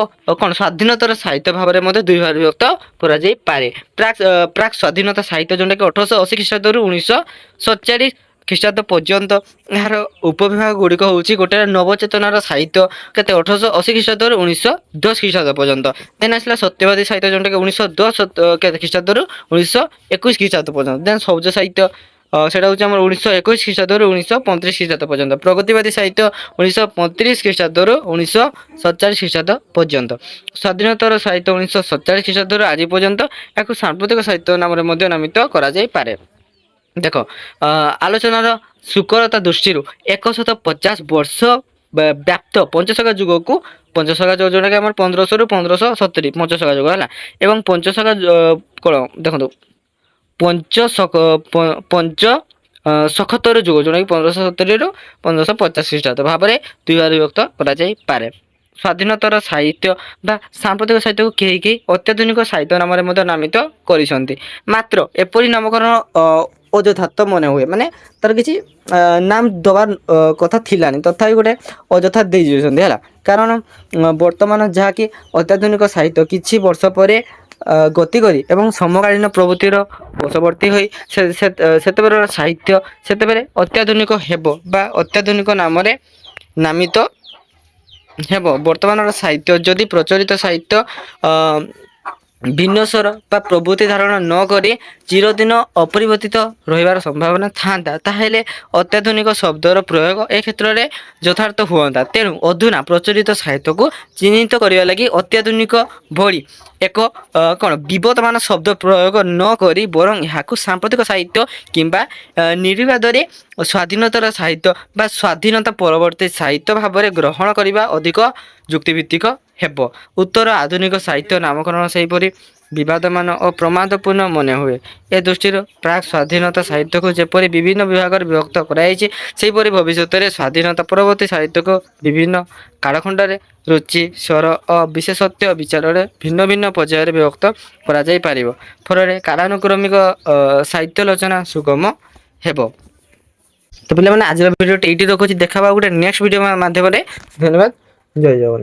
ସ୍ୱାଧୀନତାର ସାହିତ୍ୟ ଭାବରେ ମଧ୍ୟ ଦୁଇ ଭାଗରେ ବିଭକ୍ତ କରାଯାଇପାରେ। ପ୍ରାକ୍ ସ୍ୱାଧୀନତା ସାହିତ୍ୟ ଯେଉଁଟାକି 1880 ଖ୍ରୀଷ୍ଟାବ୍ଦରୁ 1947 ଖ୍ରୀଷ୍ଟାବ୍ଦ ପର୍ଯ୍ୟନ୍ତ ଏହାର ଉପବିଭାଗ ଗୁଡ଼ିକ ହେଉଛି ଗୋଟେ ନବଚେତନାର ସାହିତ୍ୟ 1880 ଖ୍ରୀଷ୍ଟାବ୍ଦରୁ 1910 ଖ୍ରୀଷ୍ଟାବ୍ଦ ପର୍ଯ୍ୟନ୍ତ। ଦେନ୍ ଆସିଲା ସତ୍ୟବାଦୀ ସାହିତ୍ୟ ଯେଉଁଟାକି 1910 ଖ୍ରୀଷ୍ଟାବ୍ଦରୁ 1921 ଖ୍ରୀଷ୍ଟାବ୍ଦ ପର୍ଯ୍ୟନ୍ତ। ଦେନ୍ ସବୁଜ ସାହିତ୍ୟ সেটা হচ্ছে আমার 1921 খ্রিস্টাব্দରୁ 1935 খ্রিস্টাব্দ পর্যন্ত। প্রগতিবাদী সাহিত্য 1935 খ্রিস্টাব্দରୁ 1947 খ্রিস্টাব্দ পর্যন্ত। স্বাধীনতার সাহিত্য 1947 খ্রিস্টাব্দରୁ ଆଜି ପର୍ଯ୍ୟନ୍ତ ଏହାକୁ ସାମ୍ପ୍ରତିକ ସାହିତ୍ୟ ନାମରେ ମଧ୍ୟ ନାମିତ କରାଯାଇପାରେ। ଦେଖ ଆଲୋଚନାର ସୁକରତା ଦୃଷ୍ଟିରୁ 150 ବର୍ଷ ବ୍ୟାପ୍ତ ପଞ୍ଚସଖା ଯୁଗକୁ ପଞ୍ଚସଖା ଯୁଗ ଯେଉଁଟାକି ଆମର 1500ରୁ 1570 ପଞ୍ଚସଖା ଯୁଗ ହେଲା ଏବଂ ପଞ୍ଚସଖା କ'ଣ ଦେଖନ୍ତୁ ପଞ୍ଚସଖତର ଯୁଗ ଯେଉଁଟାକି 1570ରୁ 1550 ଖ୍ରୀଷ୍ଟାବ୍ଦ ଭାବରେ ଦୁଇ ଭାଗରେ ବିଭକ୍ତ କରାଯାଇପାରେ। ସ୍ୱାଧୀନତାର ସାହିତ୍ୟ ବା ସାମ୍ପ୍ରତିକ ସାହିତ୍ୟକୁ କେହି ଅତ୍ୟାଧୁନିକ ସାହିତ୍ୟ ନାମରେ ମଧ୍ୟ ନାମିତ କରିଛନ୍ତି। ମାତ୍ର ଏପରି ନାମକରଣ ଅଯଥାର୍ଥ ମନେ ହୁଏ, ମାନେ ତାର କିଛି ନାମ ଦେବାର କଥା ଥିଲାନି ତଥାପି ଗୋଟେ ଅଯଥା ଦେଇଯାଉଛନ୍ତି ହେଲା। କାରଣ ବର୍ତ୍ତମାନ ଯାହାକି ଅତ୍ୟାଧୁନିକ ସାହିତ୍ୟ କିଛି ବର୍ଷ ପରେ ଗତି କରି ଏବଂ ସମକାଳୀନ ପ୍ରବୃତ୍ତିର ବଶବର୍ତ୍ତୀ ହୋଇ ସେତେବେଳର ସାହିତ୍ୟ ସେତେବେଳେ ଅତ୍ୟାଧୁନିକ ହେବ ବା ଅତ୍ୟାଧୁନିକ ନାମରେ ନାମିତ ହେବ। ବର୍ତ୍ତମାନର ସାହିତ୍ୟ ଯଦି ପ୍ରଚଳିତ ସାହିତ୍ୟ ବିନଶର ବା ପ୍ରବୃତ୍ତି ଧାରଣ ନ କରି ଚିରଦିନ ଅପରିବର୍ତ୍ତିତ ରହିବାର ସମ୍ଭାବନା ଥାନ୍ତା, ତାହେଲେ ଅତ୍ୟାଧୁନିକ ଶବ୍ଦର ପ୍ରୟୋଗ ଏ କ୍ଷେତ୍ରରେ ଯଥାର୍ଥ ହୁଅନ୍ତା। ତେଣୁ ଅଧୁନା ପ୍ରଚଳିତ ସାହିତ୍ୟକୁ ଚିହ୍ନିତ କରିବା ଲାଗି ଅତ୍ୟାଧୁନିକ ଭଳି ଏକ କ'ଣ ବିବଦମାନ ଶବ୍ଦ ପ୍ରୟୋଗ ନ କରି ବରଂ ଏହାକୁ ସାମ୍ପ୍ରତିକ ସାହିତ୍ୟ କିମ୍ବା ନିର୍ବିବାଦରେ ସ୍ୱାଧୀନତାର ସାହିତ୍ୟ ବା ସ୍ୱାଧୀନତା ପରବର୍ତ୍ତୀ ସାହିତ୍ୟ ଭାବରେ ଗ୍ରହଣ କରିବା ଅଧିକ ଯୁକ୍ତିଭିତ୍ତିକ ହେବ। ଉତ୍ତର ଆଧୁନିକ ସାହିତ୍ୟ ନାମକରଣ ସେହିପରି ବିବାଦମାନ ଓ ପ୍ରମାଦପୂର୍ଣ୍ଣ ମନେ ହୁଏ। ଏ ଦୃଷ୍ଟିରୁ ପ୍ରାକ୍ ସ୍ୱାଧୀନତା ସାହିତ୍ୟକୁ ଯେପରି ବିଭିନ୍ନ ବିଭାଗରେ ବିଭକ୍ତ କରାଯାଇଛି, ସେହିପରି ଭବିଷ୍ୟତରେ ସ୍ୱାଧୀନତା ପରବର୍ତ୍ତୀ ସାହିତ୍ୟକୁ ବିଭିନ୍ନ କାଳଖଣ୍ଡରେ ରୁଚି ସ୍ୱର ଓ ବିଶେଷତ୍ୱ ବିଚାରରେ ଭିନ୍ନ ଭିନ୍ନ ପର୍ଯ୍ୟାୟରେ ବିଭକ୍ତ କରାଯାଇପାରିବ। ଫଳରେ କାଳାନୁକ୍ରମିକ ସାହିତ୍ୟାଲୋଚନା ସୁଗମ ହେବ। ତ ପିଲାମାନେ ଆଜିର ଭିଡ଼ିଓଟି ଏଇଠି ରଖୁଛି, ଦେଖାବା ଗୋଟେ ନେକ୍ସଟ ଭିଡ଼ିଓ ମାଧ୍ୟମରେ। ଧନ୍ୟବାଦ, ଜୟ ଜଗନ୍ନାଥ।